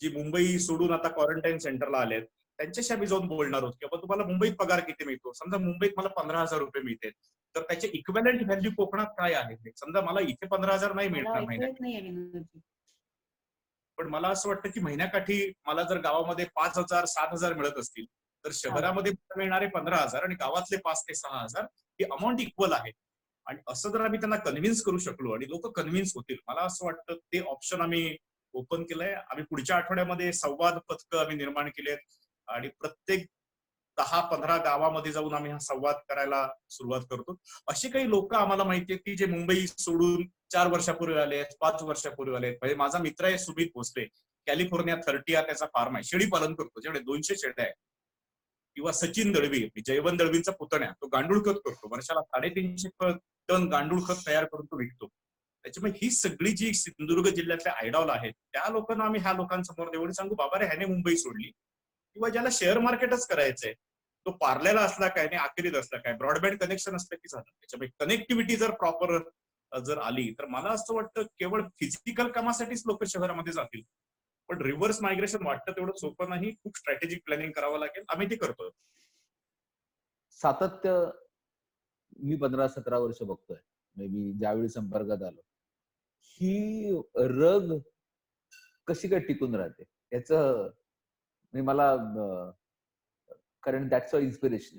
जी मुंबई सोडून आता क्वारंटाईन सेंटरला आलेत. त्यांच्याशी आम्ही जाऊन बोलणार आहोत की बाबा तुम्हाला मुंबईत पगार किती मिळतो? समजा मुंबईत मला 15,000 रुपये मिळते, तर त्याचे इक्विव्हॅलंट व्हॅल्यू कोकणात काय आहे? समजा मला इथे 15,000 नाही मिळणार महिन्यात, पण मला असं वाटतं की महिन्याकाठी मला जर गावामध्ये 5,000, 7,000 मिळत असतील तर शहरामध्ये मिळणारे 15,000 आणि गावातले 5 ते 6,000 ही अमाऊंट इक्वल आहे. आणि असं जर आम्ही त्यांना कन्व्हिन्स करू शकलो आणि लोक कन्व्हिन्स होतील, मला असं वाटतं ते ऑप्शन आम्ही ओपन केलंय. आम्ही पुढच्या आठवड्यामध्ये संवाद पथकं आम्ही निर्माण केलेत आणि प्रत्येक 10-15 गावामध्ये जाऊन आम्ही हा संवाद करायला सुरुवात करतो. अशी काही लोक आम्हाला माहिती आहेत की जे मुंबई सोडून 4 वर्षापूर्वी आले, 5 वर्षापूर्वी आले. म्हणजे माझा मित्र आहे सुमित भोसले, कॅलिफोर्निया 30 त्याचा फार्म आहे, शेळी पालन करतो, जेवढे 200 शेळ्या आहेत. किंवा सचिन दळवी, जयवंत दळवींचा पुतण्या, तो गांडूळ खत करतो, वर्षाला 350 टन गांडूळ खत तयार करून तो विकतो. त्याच्यामुळे ही सगळी जी सिंधुदुर्ग जिल्ह्यातल्या आयडॉल आहेत त्या लोकांना आम्ही ह्या लोकांसमोर एवढं सांगू, बाबा रे ह्याने मुंबई सोडली. किंवा ज्याला शेअर मार्केटच करायचंय तो पार्ल्याला असला काय आणि आखरीत असला काय, ब्रॉडबँड कनेक्शन असलं की झालं. त्याच्यामुळे कनेक्टिव्हिटी जर प्रॉपर जर आली तर मला असं वाटतं केवळ फिजिकल कामासाठीच लोक शहरामध्ये जातील. पण रिव्हर्स मायग्रेशन वाटतं तेवढं सोपं नाही. खूप स्ट्रॅटेजिक प्लॅनिंग करावं लागेल. आम्ही ते करतो. सातत्य मी 15-17 वर्ष बघतोय. मे बी ज्यावेळी संपर्कात आलो, ही रग कशी काय टिकून राहते याचं मला कारण दॅट्स अ इन्स्पिरेशन.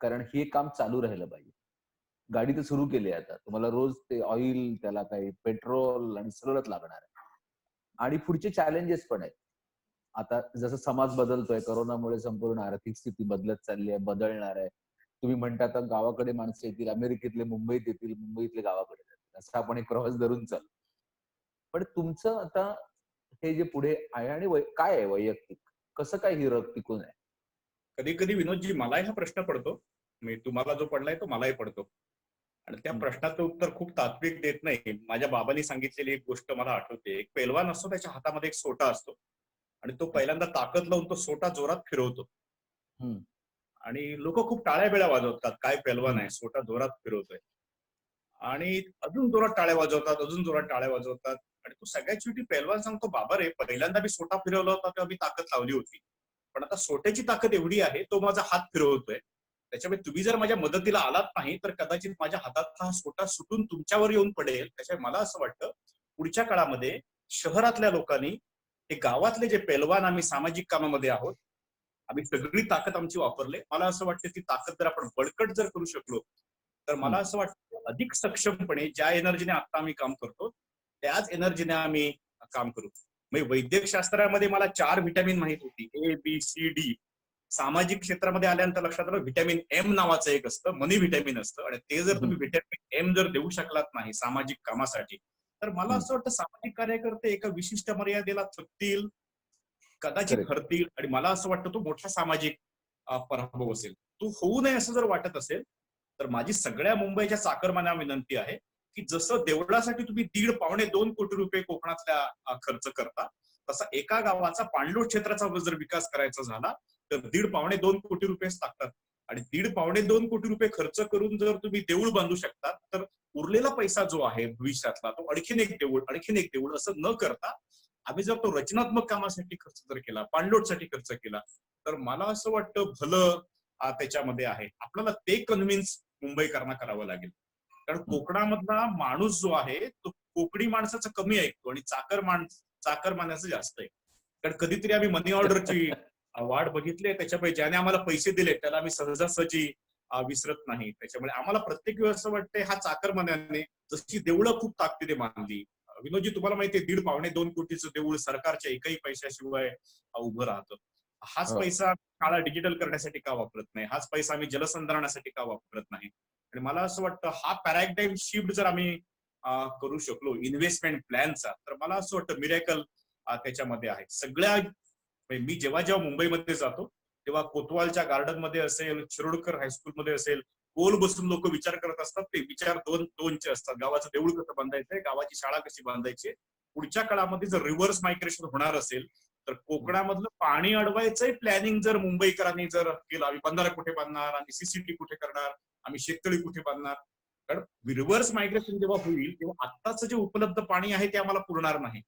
कारण हे काम चालू राहिलं पाहिजे. गाडी तर सुरू केली आहे आता. तुम्हाला रोज ते ऑइल, त्याला काही पेट्रोल आणि सगळंच लागणार आहे. आणि पुढचे चॅलेंजेस पण आहेत. आता जसं समाज बदलतोय, कोरोनामुळे संपूर्ण आर्थिक स्थिती बदलत चालली आहे, बदलणार आहे. तुम्ही म्हणता आता गावाकडे माणसं येतील, अमेरिकेतले मुंबईत येतील, मुंबईतले गावाकडे जातील. असं आपण एक प्रवास धरून चालू. पण तुमचं आता हे जे पुढे आहे आणि काय आहे वैयक्तिक? कसं काय ही रग टिकून आहे? कधी कधी विनोदजी मलाही हा प्रश्न पडतो. मी तुम्हाला जो पडलाय तो मलाही पडतो. आणि त्या प्रश्नाचं उत्तर खूप तात्विक देत नाही. माझ्या बाबांनी सांगितलेली एक गोष्ट मला आठवते. एक पैलवान असतो, त्याच्या हातामध्ये एक सोटा असतो आणि तो पहिल्यांदा ताकद लावून तो सोटा जोरात फिरवतो. हम्म. आणि लोक खूप टाळ्या बिळ्या वाजवतात, काय पैलवान आहे, सोटा जोरात फिरवतोय. आणि अजून जोरात टाळ्या वाजवतात, अजून जोरात टाळ्या वाजवतात. आणि तो सगळ्यात शेवटी पैलवान सांगतो, बाबा रे, पहिल्यांदा मी सोटा फिरवला होता तेव्हा मी ताकद लावली होती, पण आता सोट्याची ताकद एवढी आहे, तो माझा हात फिरवतोय. त्याच्यामुळे तुम्ही जर माझ्या मदतीला आलात नाही तर कदाचित माझ्या हातातला हा सोटा सुटून तुमच्यावर येऊन पडेल. त्याच्यामुळे मला असं वाटतं पुढच्या काळामध्ये शहरातल्या लोकांनी हे गावातले जे पैलवान आम्ही सामाजिक कामामध्ये आहोत, आम्ही सगळी ताकद आमची वापरले. मला असं वाटतं ती ताकद जर आपण बळकट जर करू शकलो तर मला असं वाटतं अधिक सक्षमपणे ज्या एनर्जीने आता आम्ही काम करतो त्याच एनर्जीने आम्ही काम करू. म्हणजे वैद्यकशास्त्रामध्ये मला 4 व्हिटॅमिन माहित होती, A, B, C, D. सामाजिक क्षेत्रामध्ये आल्यानंतर लक्षात आलं व्हिटॅमिन एम नावाचं एक असतं, मनी व्हिटॅमिन असतं. आणि ते जर तुम्ही व्हिटॅमिन एम जर देऊ शकलात नाही सामाजिक कामासाठी तर मला असं वाटतं सामाजिक कार्यकर्ते एका विशिष्ट मर्यादेला थकतील, कदाचित हरतील. आणि मला असं वाटतं तो मोठा सामाजिक पराभव असेल. तो होऊ नये असं जर वाटत असेल तर माझी सगळ्या मुंबईच्या चाकरमान्या विनंती आहे की जसं देवळासाठी तुम्ही 1.5-2 कोटी रुपये कोकणातल्या खर्च करता, तसा एका गावाचा पाणलोट क्षेत्राचा जर विकास करायचा झाला तर 1.5-2 कोटी रुपयेच लागतात. आणि 1.5-2 कोटी रुपये खर्च करून जर तुम्ही देऊळ बांधू शकता तर उरलेला पैसा जो आहे भविष्यातला तो आणखीन एक देऊळ असं न करता आम्ही जर तो रचनात्मक कामासाठी खर्च जर केला, पाणलोटसाठी खर्च केला तर मला असं वाटतं भलं त्याच्यामध्ये आहे. आपल्याला ते कन्व्हिन्स मुंबईकरांना करावं लागेल. कारण कोकणामधला माणूस जो आहे तो कोकणी माणसाचं कमी ऐकतो आणि चाकरमान्याचं जास्त आहे. कारण कधीतरी आम्ही मनी ऑर्डरची वाढ बघितली, त्याच्यामुळे ज्याने आम्हाला पैसे दिले त्याला आम्ही सहजासहजी विसरत नाही. त्याच्यामुळे आम्हाला प्रत्येक वेळेस असं वाटतंय हा चाकरमान्याने जशी देऊळं खूप ताकदीने बांधली. विनोदजी तुम्हाला माहितीये 1.5-2 कोटीचं देऊळ सरकारच्या एकही पैशाशिवाय उभं राहतं. हाच पैसा शाळा डिजिटल करण्यासाठी का वापरत नाही, हाच पैसा आम्ही जलसंधारणासाठी का वापरत नाही. आणि मला असं वाटतं हा पॅराडाइम शिफ्ट जर आम्ही करू शकलो इन्व्हेस्टमेंट प्लॅनचा तर मला असं वाटतं मिरेकल त्याच्यामध्ये आहे. सगळ्या मी जेव्हा जेव्हा मुंबईमध्ये जातो तेव्हा कोतवालच्या गार्डन मध्ये असेल, शिरोडकर हायस्कूलमध्ये असेल, गोल बसून लोक विचार करत असतात. ते विचार दोनचे असतात. गावाचं देऊळ कसं बांधायचंय, गावाची शाळा कशी बांधायची. पुढच्या काळामध्ये जर रिव्हर्स मायग्रेशन होणार असेल तर कोकणामधलं पाणी अडवायचंय प्लॅनिंग जर मुंबईकरांनी जर केलं, आम्ही बंधारा कुठे बांधणार, आम्ही सीसीटी कुठे करणार, आम्ही शेततळी कुठे बांधणार. कारण रिव्हर्स मायग्रेशन जेव्हा होईल तेव्हा आत्ताचं जे उपलब्ध पाणी आहे ते आम्हाला पुरणार नाही.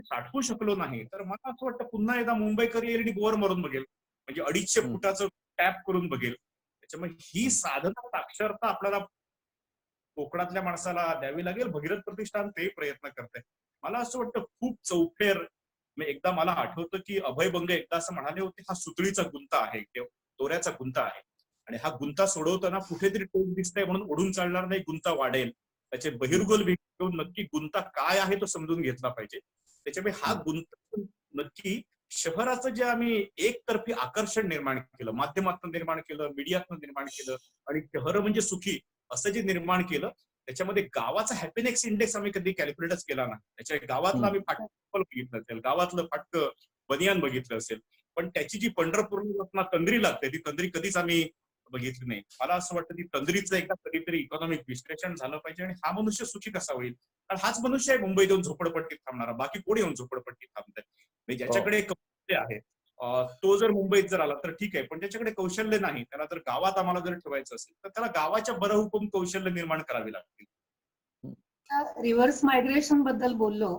साठवू शकलो नाही तर मला असं वाटतं पुन्हा एकदा मुंबईकर येईल आणि बोर मारून बघेल, म्हणजे 250 फुटाचं टॅप करून बघेल. त्याच्यामुळे ही साधना साक्षरता आपल्याला कोकणातल्या माणसाला द्यावी लागेल. भगीरथ प्रतिष्ठान ते प्रयत्न करते. मला असं वाटतं खूप चौफेर. एकदा मला आठवतं की अभय बंग एकदा असं म्हणाले होते, हा सुतळीचा गुंता आहे, दोऱ्याचा गुंता आहे आणि हा गुंता सोडवताना कुठेतरी टोक दिसतंय म्हणून ओढून चालणार नाही, गुंता वाढेल. त्याचे बहिर्गोल घेऊन नक्की गुंता काय आहे तो समजून घेतला पाहिजे. त्याच्यामुळे हा गुंता नक्की शहराचं जे आम्ही एकतर्फी आकर्षण निर्माण केलं, माध्यमातून निर्माण केलं, मीडियातून निर्माण केलं आणि शहर म्हणजे सुखी असं जे निर्माण केलं त्याच्यामध्ये गावाचा हॅपीनेस इंडेक्स आम्ही कधी कॅल्क्युलेटच केला ना. त्याच्या गावातलं आम्ही फाटकं बघितलं असेल, गावातलं फाटकं बनियान बघितलं असेल, पण त्याची जी पंढरपूरला तंद्री लागते ती तंद्री कधीच आम्ही बघितली नाही. मला असं वाटतं की तंद्रीचं एकदा कधीतरी इकॉनॉमिक विश्लेषण झालं पाहिजे आणि हा मनुष्य सुखी कसा होईल. कारण हाच मनुष्य आहे मुंबईत येऊन झोपडपट्टीत थांबणारा, बाकी कोण येऊन झोपडपट्टीत थांबतंय. म्हणजे ज्याच्याकडे कौशल्य आहे तो जर मुंबईत जर आला तर ठीक आहे, पण ज्याच्याकडे कौशल्य नाही त्याला जर गावात आम्हाला जर ठेवायचं असेल तर त्याला गावाच्या बरहुकूम कौशल्य निर्माण करावी लागतील. रिव्हर्स मायग्रेशन बद्दल बोललो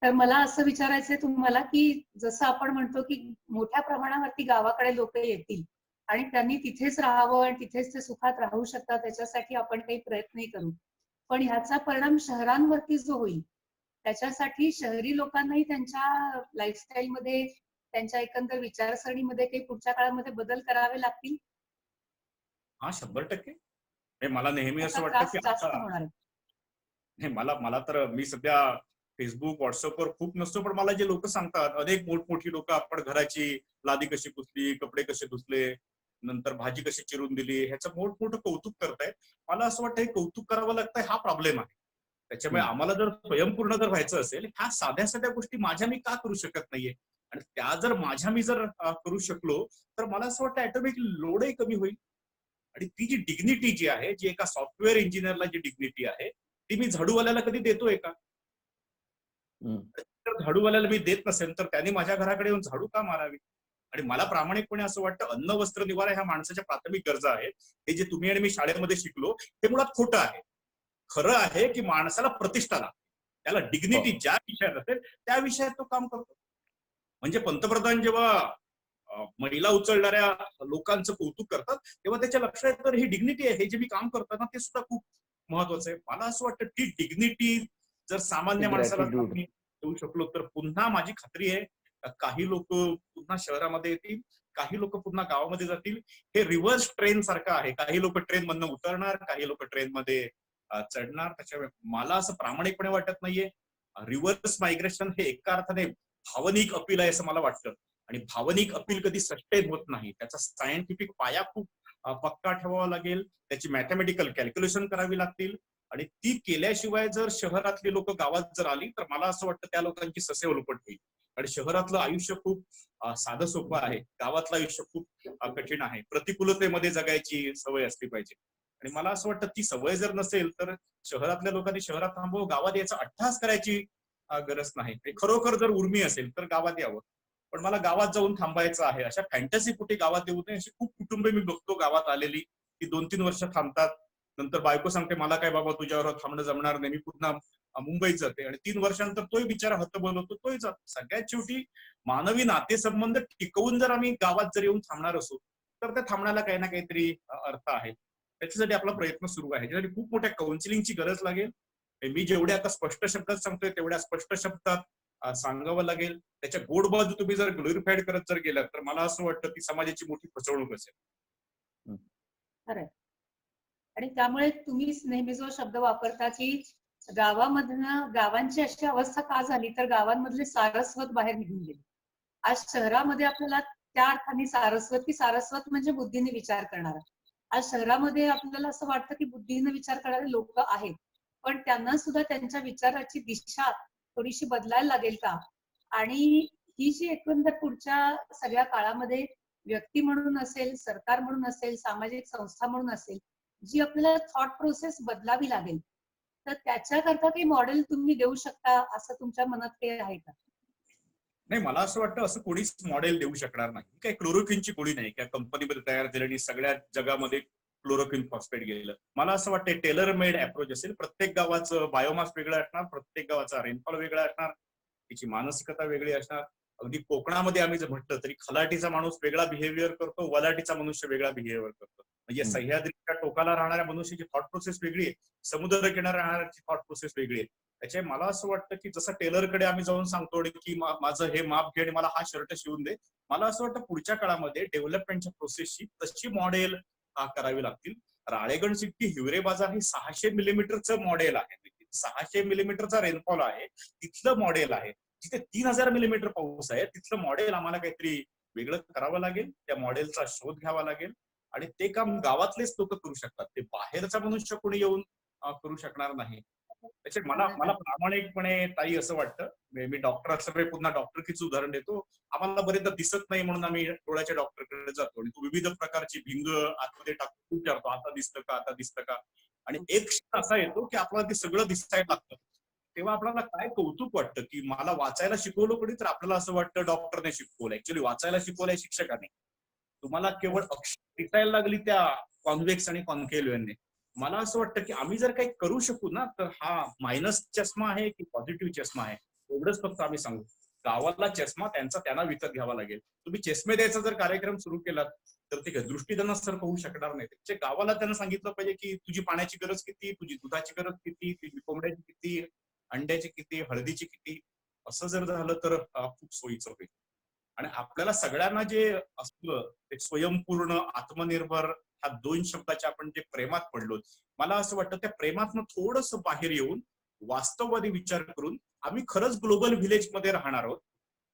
तर मला असं विचारायचंय तुम्हाला की जसं आपण म्हणतो की मोठ्या प्रमाणावरती गावाकडे लोक येतील आणि त्यांनी तिथेच राहावं आणि तिथेच ते सुखात राहू शकतात त्याच्यासाठी आपण काही प्रयत्नही करू, पण ह्याचा परिणाम शहरांवरती जो होईल त्याच्यासाठी शहरी लोकांनाही त्यांच्या लाईफस्टाईलमध्ये त्यांच्या एकंदर विचारसरणीमध्ये काही पुढच्या काळामध्ये बदल करावे लागतील. हा 100%. मला नेहमी असं त्याचा वाटतं त्रास की जास्त आता होणार आहे. नाही, मला मला तर मी सध्या फेसबुक व्हॉट्सअपवर खूप नसतो, पण मला जे लोक सांगतात, अनेक मोठमोठी लोक आपण घराची लादी कशी पुसली, कपडे कसे धुसले, नंतर भाजी कशी चिरून दिली, ह्याचं मोठमोठं कौतुक करतायत. मला असं वाटतं हे कौतुक करावं लागतंय, हा प्रॉब्लेम आहे. त्याच्यामुळे आम्हाला जर स्वयंपूर्ण जर व्हायचं असेल, ह्या साध्या साध्या गोष्टी माझ्या मी का करू शकत नाहीये, आणि त्या जर माझ्या मी जर करू शकलो तर मला असं वाटतं ऑटोमॅटिक लोडही कमी होईल. आणि ती जी डिग्निटी जी आहे, जी एका सॉफ्टवेअर इंजिनियरला जी डिग्निटी आहे, ती मी झाडूवाल्याला कधी देतोय का? तर झाडूवाल्याला मी देत नसेल तर त्यांनी माझ्या घराकडे येऊन झाडू का मारावी? आणि मला प्रामाणिकपणे असं वाटतं अन्न वस्त्र निवारा ह्या माणसाच्या प्राथमिक गरजा आहेत. हे जे तुम्ही आणि मी शाळेमध्ये शिकलो ते मुळात खोटं आहे. खरं आहे की माणसाला प्रतिष्ठा लागते, त्याला डिग्निटी ज्या विषयात असेल त्या विषयात तो काम करतो. म्हणजे पंतप्रधान जेव्हा महिला उचलणाऱ्या लोकांचं कौतुक करतात तेव्हा त्याच्या लक्षात येतं ही डिग्निटी आहे, हे जे मी काम करतो ना ते सुद्धा खूप महत्वाचं आहे. मला असं वाटतं ती डिग्निटी जर सामान्य माणसाला ग्रॅटिट्यूड. देऊ शकलो तर पुन्हा माझी खात्री आहे काही लोक पुन्हा शहरामध्ये येतील, काही लोक पुन्हा गावामध्ये जातील. हे रिव्हर्स ट्रेन सारखं आहे, काही लोक ट्रेन मधनं उतरणार, काही लोक ट्रेन मध्ये चढणार. त्याच्यामुळे मला असं प्रामाणिकपणे वाटत नाहीये रिव्हर्स मायग्रेशन हे एका अर्थाने भावनिक अपील आहे असं मला वाटतं. आणि भावनिक अपील कधी सस्टेन होत नाही, त्याचा सायंटिफिक पाया खूप पक्का ठेवावा लागेल, त्याची मॅथमॅटिकल कॅल्क्युलेशन करावी लागतील. आणि ती केल्याशिवाय जर शहरातली लोक गावात जर आली तर मला असं वाटतं त्या लोकांची ससेवलपट होईल. आणि शहरातलं आयुष्य खूप साधं सोपं आहे, गावातलं आयुष्य खूप कठीण आहे. प्रतिकूलतेमध्ये जगायची सवय असली पाहिजे. आणि मला असं वाटतं ती सवय जर नसेल तर शहरातल्या लोकांनी शहरात थांबवून गावात याचा अट्टहास करायची गरज नाही. खरोखर जर उर्मी असेल तर गावात यावं. पण मला गावात जाऊन थांबायचं आहे अशा फॅन्टसी कुठे गावात येऊ नये. अशी खूप कुटुंबे मी बघतो गावात आलेली, ती 2-3 वर्ष थांबतात, नंतर बायको सांगते मला काय बाबा तुझ्यावर थांबणं जमणार नाही, मी पुन्हा मुंबईत जाते, आणि 3 वर्षानंतर तोही बिचारा हतबल होतो, तोही जातो. सगळ्यात शेवटी मानवी नातेसंबंध टिकवून जर आम्ही गावात जर येऊन थांबणार असू तर त्या थांबण्याला काही ना काहीतरी अर्थ आहे. त्याच्यासाठी आपला प्रयत्न सुरू आहे. त्यासाठी खूप मोठ्या काउन्सिलिंगची गरज लागेल. मी जेवढ्या आता स्पष्ट शब्दात सांगतोय तेवढ्या स्पष्ट शब्दात सांगावं लागेल. त्याच्या गोड बाजू तुम्ही जर ग्लोरिफाईड करत जर गेलात तर मला असं वाटतं ती समाजाची मोठी फसवणूक असेल. खरंय. आणि त्यामुळे तुम्ही नेहमी जो शब्द वापरता की गावामधनं गावांची अशी अवस्था का झाली तर गावांमधले सारस्वत बाहेर निघून गेले. आज शहरामध्ये आपल्याला त्या अर्थाने सारस्वत की सारस्वत म्हणजे बुद्धीने विचार करणारा. आज शहरामध्ये आपल्याला असं वाटतं की बुद्धीने विचार करणारे लोक आहेत, पण त्यांना सुद्धा त्यांच्या विचाराची दिशा थोडीशी बदलायला लागेल का? आणि ही जी एकंदर पुढच्या सगळ्या काळामध्ये व्यक्ती म्हणून असेल, सरकार म्हणून असेल, सामाजिक संस्था म्हणून असेल, जी आपल्याला थॉट प्रोसेस बदलावी लागेल, तर त्याच्याकरता काही मॉडेल तुम्ही देऊ शकता असं तुमच्या मनात काही आहे का? नाही, मला असं वाटतं असं कोणीच मॉडेल देऊ शकणार नाही. काही क्लोरोक्विनची गोळी नाही किंवा कंपनीमध्ये तयार झालेली सगळ्या जगामध्ये क्लोरोक्विन फॉस्फेट गेलेलं. मला असं वाटतं टेलर मेड अप्रोच असेल. प्रत्येक गावाचं बायोमास वेगळं असणार, प्रत्येक गावाचा रेनफॉल वेगळा असणार, तिची मानसिकता वेगळी असणार. अगदी कोकणामध्ये आम्ही जर म्हटलं तरी खलाटीचा माणूस वेगळा बिहेवियर करतो, वलाटीचा मनुष्य वेगळा बिहेवियर करतो. म्हणजे सह्याद्रीच्या टोकाला राहणाऱ्या मनुष्याची थॉट प्रोसेस वेगळी आहे, समुद्र किनारा राहणाऱ्याची थॉट प्रोसेस वेगळी आहे. त्याचे मला असं वाटतं की जसं टेलरकडे आम्ही जाऊन सांगतो की माझं हे माप घे आणि मला हा शर्ट शिवून दे, मला असं वाटतं पुढच्या काळामध्ये डेव्हलपमेंटच्या प्रोसेसची तशी मॉडेल करावी लागतील. राळेगण सिटी हिवरे बाजार हे 600 मिलीमीटरचं मॉडेल आहे, 600 मिलीमीटरचा रेनफॉल आहे, तिथलं मॉडेल आहे. जिथे 3000 मिलीमीटर पाऊस आहे तिथलं मॉडेल आम्हाला काहीतरी वेगळं करावं लागेल. त्या मॉडेलचा शोध घ्यावा लागेल आणि ते काम गावातलेच लोक करू शकतात, ते बाहेरचा मनुष्य कोणी येऊन करू शकणार नाही. त्याचे मला प्रामाणिकपणे ताई असं वाटतं, मी डॉक्टर असल्यामुळे पुन्हा डॉक्टरकीचं उदाहरण देतो. आम्हाला बरेचदा दिसत नाही म्हणून आम्ही डोळ्याच्या डॉक्टरकडे जातो आणि तो विविध प्रकारची भिंग आतमध्ये टाकून विचारतो, आता दिसतं का, आता दिसतं का. आणि एक क्षण असा येतो की आपल्याला ते सगळं दिसायला लागतं. तेव्हा आपल्याला काय कौतुक वाटतं की मला वाचायला शिकवलं कोणी, तर आपल्याला असं वाटतं डॉक्टरने शिकवलं. ऍक्च्युली वाचायला शिकवलंय शिक्षकाने. तुम्हाला केवळ अक्षर दिसायला लागली त्या कॉन्व्हेक्स आणि कॉन्केव्हने. मला असं वाटतं की आम्ही जर काही करू शकू ना, तर हा मायनस चष्मा आहे की पॉझिटिव्ह चष्मा आहे, एवढंच फक्त आम्ही सांगू. गावाला चष्मा त्यांना विकत घ्यावा लागेल. तुम्ही चष्मे द्यायचा जर कार्यक्रम सुरू केलात, तर ते दृष्टीदानासारखं होऊ शकणार नाही. त्याच्या गावाला त्यांना सांगितलं पाहिजे की तुझी पाण्याची गरज किती, तुझी दुधाची गरज किती, तुझी कोंबड्याची किती, अंड्याची किती, हळदीची किती. असं जर झालं तर खूप सोयीचं होईल. आणि आपल्याला सगळ्यांना जे असलं ते स्वयंपूर्ण, आत्मनिर्भर, ह्या 2 शब्दाच्या आपण जे प्रेमात पडलो, मला असं वाटतं त्या प्रेमातनं थोडंसं बाहेर येऊन वास्तववादी विचार करून आम्ही खरंच ग्लोबल व्हिलेज मध्ये राहणार आहोत.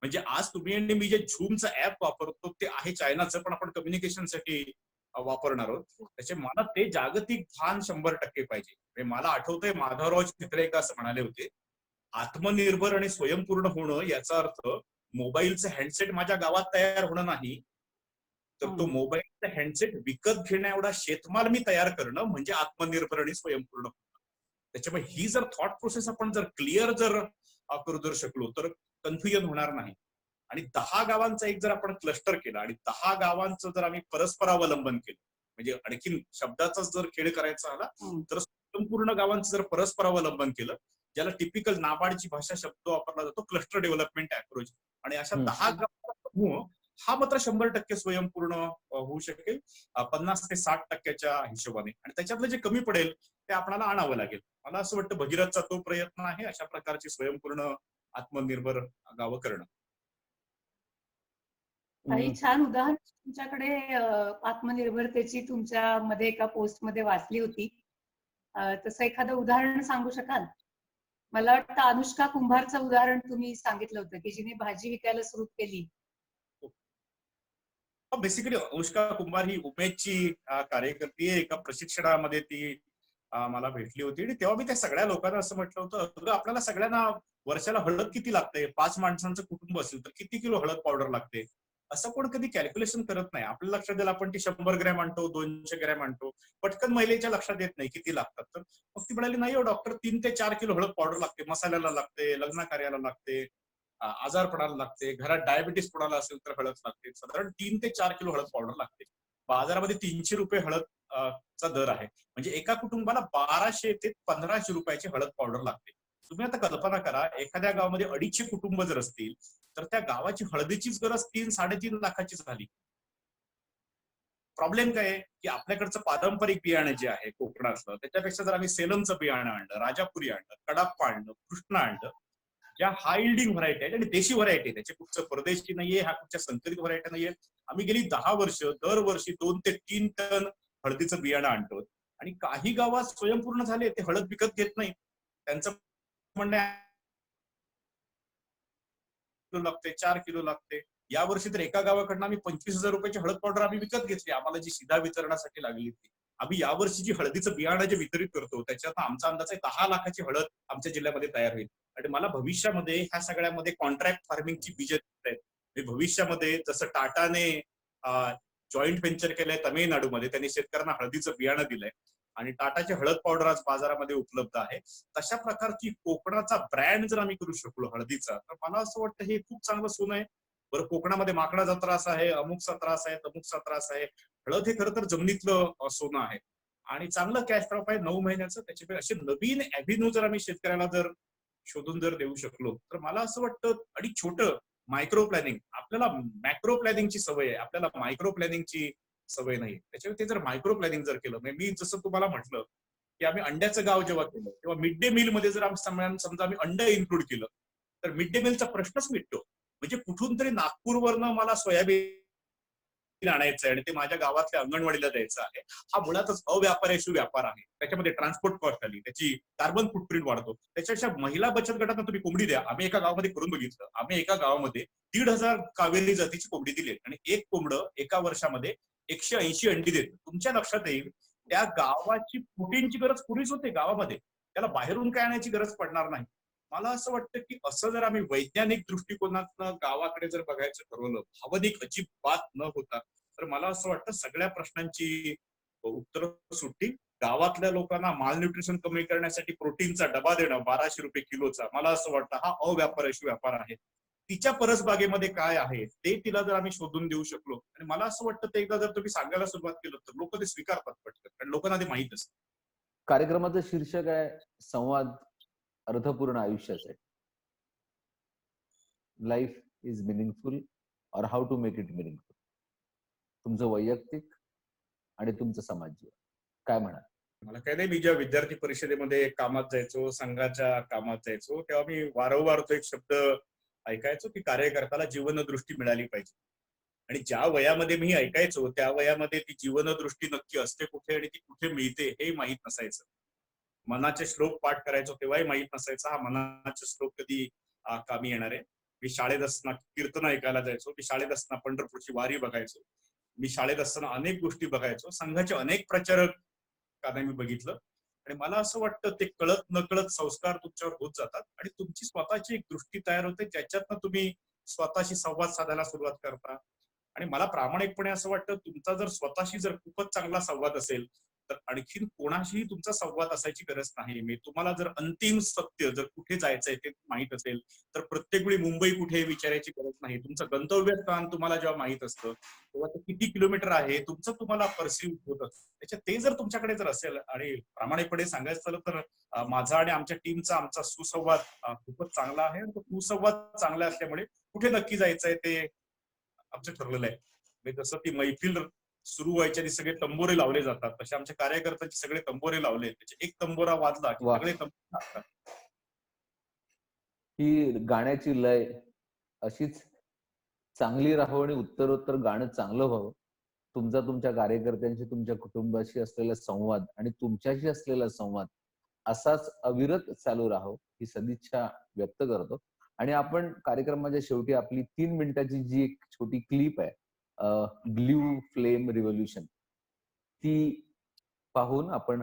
म्हणजे आज तुम्ही आणि मी जे झूमचं ऍप वापरतो ते आहे चायनाचं, पण आपण कम्युनिकेशनसाठी वापरणार आहोत. त्याचे मला ते जागतिक भान 100% पाहिजे. म्हणजे मला आठवतंय माधवराव चित्रेकर असं म्हणाले होते, आत्मनिर्भर आणि स्वयंपूर्ण होणं याचा अर्थ मोबाईलचं हँडसेट माझ्या गावात तयार होणं नाही, तर तो मोबाईलचा हँडसेट विकत घेण्या एवढा शेतमाल मी तयार करणं म्हणजे आत्मनिर्भर आणि स्वयंपूर्ण होणं. त्याच्यामुळे ही जर थॉट प्रोसेस आपण जर क्लिअर करू शकलो तर कन्फ्युजन होणार नाही. आणि 10 गावांचा एक जर आपण क्लस्टर केला आणि 10 गावांचं जर आम्ही परस्परावलंबन केलं, म्हणजे आणखीन शब्दाचा जर खेळ करायचा आला तर संपूर्ण गावांचं जर परस्परावलंबन केलं, ज्याला टिपिकल नाबार्डची भाषा शब्द वापरला जातो क्लस्टर डेव्हलपमेंट अप्रोच, आणि अशा 10 गावांचा समूह हा मात्र 100% स्वयंपूर्ण होऊ शकेल 50 ते 60% हिशोबाने. आणि त्याच्यातलं जे कमी पडेल ते आपल्याला आणावं लागेल. मला असं वाटतं भगीरथचा तो प्रयत्न आहे अशा प्रकारची स्वयंपूर्ण आत्मनिर्भर गावं करणं. काही छान उदाहरण तुमच्याकडे आत्मनिर्भरतेची तुमच्या मध्ये एका पोस्ट मध्ये वाचली होती. तसं एखादं उदाहरण सांगू शकाल? मला वाटतं अनुष्का कुंभारचं उदाहरण तुम्ही सांगितलं होतं की जिने भाजी विकायला सुरू केली. बेसिकली अनुष्का कुंभार ही उमेदची कार्यकर्ती आहे. एका प्रशिक्षणामध्ये ती मला भेटली होती आणि तेव्हा मी त्या सगळ्या लोकांना असं म्हटलं होतं, अगं आपल्याला सगळ्यांना वर्षाला हळद किती लागते, 5 माणसांचं कुटुंब असेल तर किती किलो हळद पावडर लागते, असं कोण कधी कॅल्क्युलेशन करत नाही. आपल्या लक्षात येईल आपण ती 100 ग्रॅम आणतो, 200 ग्रॅम आणतो, पटकन महिलेच्या लक्षात येत नाही किती लागतात. तर मग ती म्हणाली, नाही हो डॉक्टर, 3 ते 4 किलो हळद पावडर लागते, मसाल्याला लागते, लग्न कार्याला लागते, आजार पडायला लागते, घरात डायबिटीस पडायला असेल तर हळद लागते. साधारण 3 ते 4 किलो हळद पावडर लागते. बाजारामध्ये 300 रुपये हळद चा दर आहे. म्हणजे एका कुटुंबाला 1200 ते 1500 रुपयाची हळद पावडर लागते. तुम्ही आता कल्पना करा, एखाद्या गावामध्ये 250 कुटुंब जर असतील तर त्या गावाची हळदीचीच गरज 3-3.5 लाखाची झाली. प्रॉब्लेम काय आहे की आपल्याकडचं पारंपरिक बियाणं जे आहे कोकणातलं, त्याच्यापेक्षा जर आम्ही सेलमचं बियाणं आणलं, राजापुरी आणलं, कडाप्पा आणलं, कृष्णा आणलं, ज्या हाय इल्डिंग व्हरायटी आहेत आणि देशी व्हरायटी आहे, त्याचे कुठचं परदेशी नाहीये, हा कुठच्या संकरित व्हरायटी नाहीये. आम्ही गेली 10 वर्ष दरवर्षी 2 ते 3 टन हळदीचं बियाणं आणतो. आणि काही गावात स्वयंपूर्ण झाले, ते हळद विकत घेत नाही. त्यांचं म्हणणं किलो लागते, 4 किलो लागते. यावर्षी तर एका गावाकडनं आम्ही 25,000 रुपयाची हळद पावडर आम्ही विकत घेतली, आम्हाला जी शिधा वितरणासाठी लागली होती. आम्ही यावर्षी जी हळदीचं बियाणं जे वितरित करतो त्याच्यात आमचा अंदाज आहे 10 लाखाची हळद आमच्या जिल्ह्यामध्ये तयार होईल. आणि मला भविष्यामध्ये ह्या सगळ्यामध्ये कॉन्ट्रॅक्ट फार्मिंगची बीज आहेत. भविष्यामध्ये जसं टाटाने जॉईंट व्हेंचर केलंय तामिळनाडूमध्ये, त्यांनी शेतकऱ्यांना हळदीचं बियाणं दिलंय आणि टाटाची हळद पावडर आज बाजारामध्ये उपलब्ध आहे. तशा प्रकारची कोकणाचा ब्रँड जर आम्ही करू शकलो हळदीचा, तर मला असं वाटतं हे खूप चांगलं सोनं आहे. बरं, कोकणामध्ये माकडाचा त्रास आहे, अमुकचा त्रास आहे, तमुकचा त्रास आहे. हळद हे खरं तर जमिनीतलं सोनं आहे आणि चांगलं कॅश क्रॉप आहे 9 महिन्याचं. त्याच्यापेक्षा असे नवीन अॅव्हेन्यू जर आम्ही शेतकऱ्याला जर शोधून जर देऊ शकलो, तर मला असं वाटतं आणि छोटं मायक्रो प्लॅनिंग, आपल्याला मॅक्रो प्लॅनिंगची सवय आहे, आपल्याला मायक्रो प्लॅनिंगची सवय नाही. त्याच्यामुळे ते जर मायक्रो प्लॅनिंग जर केलं, मी जसं तुम्हाला म्हटलं की आम्ही अंड्याचं गाव जेव्हा केलं तेव्हा मिड डे मील मध्ये जर आम्ही समजा आम्ही अंड इन्क्लूड केलं तर मिड डे मीलचा प्रश्नच मिटतो. म्हणजे कुठून तरी नागपूरवरनं मला सोयाबीन आणायचं आहे आणि ते माझ्या गावातल्या अंगणवाडीला द्यायचं आहे. हा मुळातच अव्यापाराशी व्यापार आहे. त्याच्यामध्ये ट्रान्सपोर्ट कॉस्ट आली, त्याची कार्बन फुटप्रिंट वाढतो. त्याच्यापेक्षा महिला बचत गटांना तुम्ही कोंबडी द्या. आम्ही एका गावामध्ये करून बघितलं. आम्ही एका गावामध्ये 1,500 कावेरी जातीची कोंबडी दिली आणि एक कोंबडं एका वर्षामध्ये 180 अंडी देतं. तुमच्या लक्षात येईल त्या गावाची प्रोटीनची गरज पुरीच होते गावामध्ये. त्याला बाहेरून काय आणायची गरज पडणार नाही. मला असं वाटतं की असं जर आम्ही वैज्ञानिक दृष्टिकोनातनं गावाकडे जर बघायचं ठरवलं, भावनिक अजिबात न होता, तर मला असं वाटतं सगळ्या प्रश्नांची उत्तर सुट्टी. गावातल्या लोकांना मालन्यूट्रिशन कमी करण्यासाठी प्रोटीनचा डबा देणं 1200 रुपये किलोचा, मला असं वाटतं हा अव्यापाराशी व्यापार आहे. तिच्या परसबागेमध्ये काय आहे ते तिला जर आम्ही शोधून देऊ शकलो, आणि मला असं वाटतं ते एकदा जर तुम्ही सांगायला सुरुवात केलं तर लोक ते स्वीकारतात पटकन, कारण लोकांना ते माहित असतं. कार्यक्रमाचं शीर्षक आहे संवाद अर्थपूर्ण आयुष्यासाठी. लाईफ इज मिनिंगफुल और how to make it meaningful. तुमचं वैयक्तिक आणि तुमचं समाज जीवन काय म्हणा. मला काय नाही, मी जेव्हा विद्यार्थी परिषदेमध्ये कामात जायचो, संघाच्या कामात जायचो, तेव्हा मी वारंवार तो एक शब्द ऐकायचो की कार्यकर्त्याला जीवनदृष्टी मिळाली पाहिजे. आणि ज्या वयामध्ये मी ऐकायचो त्या वयामध्ये ती जीवनदृष्टी नक्की असते कुठे आणि ती कुठे मिळते हे माहीत नसायचं. मनाचे श्लोक पाठ करायचो तेव्हाही माहीत नसायचं हा मनाचे श्लोक कधी कामी येणार आहे. मी शाळेत असताना कीर्तन ऐकायला जायचो, मी शाळेत असताना पंढरपूरची वारी बघायचो, मी शाळेत असताना अनेक गोष्टी बघायचो, संघाचे अनेक प्रचारक मी बघितलं. आणि मला असं वाटतं ते कळत नकळत संस्कार तुमच्यावर होत जातात आणि तुमची स्वतःची एक दृष्टी तयार होते, ज्याच्यातनं तुम्ही स्वतःशी संवाद साधायला सुरुवात करता. आणि मला प्रामाणिकपणे असं वाटतं तुमचा जर स्वतःशी जर खूपच चांगला संवाद असेल तर आणखीन कोणाशीही तुमचा संवाद असायची गरज नाही. मी तुम्हाला जर अंतिम सत्य जर कुठे जायचंय ते माहित असेल तर प्रत्येक वेळी मुंबई कुठे विचारायची गरज नाही. तुमचं गंतव्यस्थान तुम्हाला जेव्हा माहित असतं तेव्हा ते किती किलोमीटर आहे तुमचं तुम्हाला परसिव्ह होत असतं. त्याच्यात ते जर तुमच्याकडे जर असेल, आणि प्रामाणिकपणे सांगायचं झालं तर माझा आणि आमच्या टीमचा आमचा सुसंवाद खूपच चांगला आहे. आणि तो सुसंवाद चांगला असल्यामुळे कुठे नक्की जायचंय ते आमचं ठरलेलं आहे. म्हणजे जसं ती मैफिल सुरू व्हायच्या आधी सगळे तंबोरे लावले जातात, तसे आमच्या कार्यकर्त्यांचे सगळे तंबोरे लावले, त्याचे एक तंबोरा वाजला की वा. सगळे तंबोरे लागतात. ही गाण्याची लय अशीच चांगली राहावं आणि उत्तरोत्तर गाणं चांगलं व्हावं. तुमचा तुमच्या कार्यकर्त्यांशी, तुमच्या कुटुंबाशी असलेला संवाद आणि तुमच्याशी असलेला संवाद असाच अविरत चालू राहावं ही सदिच्छा व्यक्त करतो. आणि आपण कार्यक्रमाच्या शेवटी आपली 3 मिनिटाची जी एक छोटी क्लिप आहे, ब्ल्यू फ्लेम रिव्होल्यूशन, ती पाहून आपण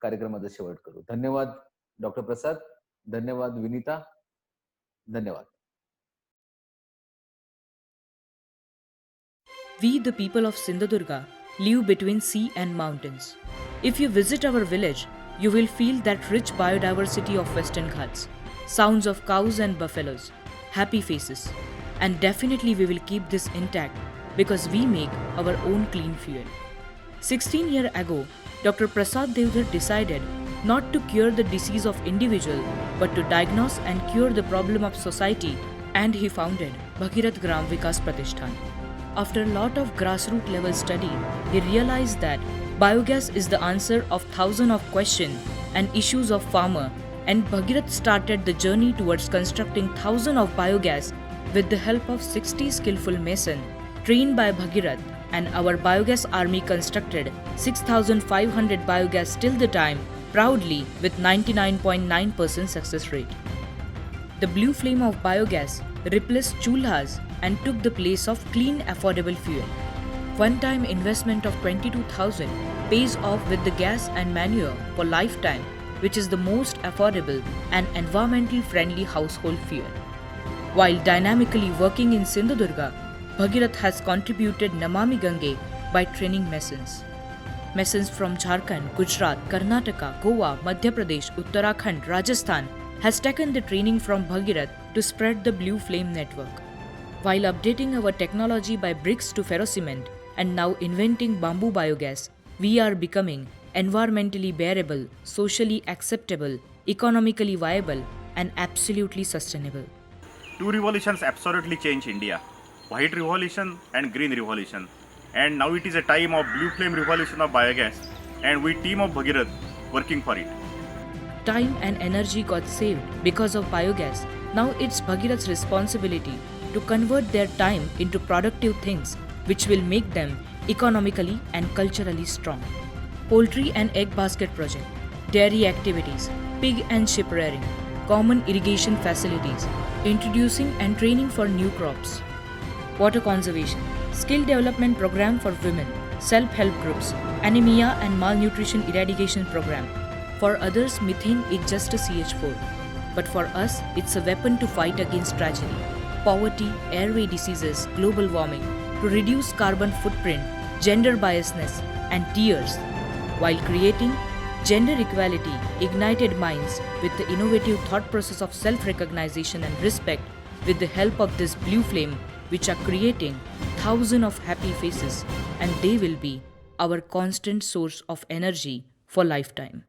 कार्यक्रमाचा शेवट करू. धन्यवाद डॉक्टर प्रसाद, धन्यवाद विनीता, धन्यवाद. We, the people of Sindhudurga, live between sea and mountains. If you visit our village, you will feel that rich biodiversity of Western Ghats, sounds of cows and buffaloes, happy faces, and definitely we will keep this intact because we make our own clean fuel. 16 years ago, Dr. Prasad Devdhar decided not to cure the disease of individual but to diagnose and cure the problem of society, and he founded Bhagirath Gram Vikas Pratishthan. After a lot of grassroots level study, he realized that biogas is the answer of thousands of questions and issues of farmer, and Bhagirath started the journey towards constructing thousands of biogas with the help of 60 skillful masons trained by Bhagirath, and our biogas army constructed 6,500 biogas till the time proudly with 99.9% success rate. The blue flame of biogas replaced chulhas and took the place of clean, affordable fuel. One-time investment of 22,000 pays off with the gas and manure for lifetime, which is the most affordable and environmentally friendly household fuel. While dynamically working in Sindhudurga, Bhagirath has contributed Namami Gange by training masons. Masons from Jharkhand, Gujarat, Karnataka, Goa, Madhya Pradesh, Uttarakhand, Rajasthan has taken the training from Bhagirath to spread the Blue Flame network. While updating our technology by bricks to ferrocement and now inventing bamboo biogas, we are becoming environmentally bearable, socially acceptable, economically viable, and absolutely sustainable. Two revolutions absolutely changed India: White Revolution and Green Revolution. And now it is a time of Blue Flame Revolution of biogas, and we team of Bhagirath working for it. Time and energy got saved because of biogas. Now it's Bhagirath's responsibility to convert their time into productive things which will make them economically and culturally strong. Poultry and egg basket project, dairy activities, pig and sheep rearing, common irrigation facilities, introducing and training for new crops. Water conservation, skill development program for women, self-help groups, anemia and malnutrition eradication program, For others, methane is just a CH4. But for us, it's a weapon to fight against tragedy, poverty, airway diseases, global warming, to reduce carbon footprint, gender biasness, and tears, while creating gender equality, ignited minds with the innovative thought process of self-recognition and respect with the help of this blue flame, which are creating thousands of happy faces, and they will be our constant source of energy for lifetime.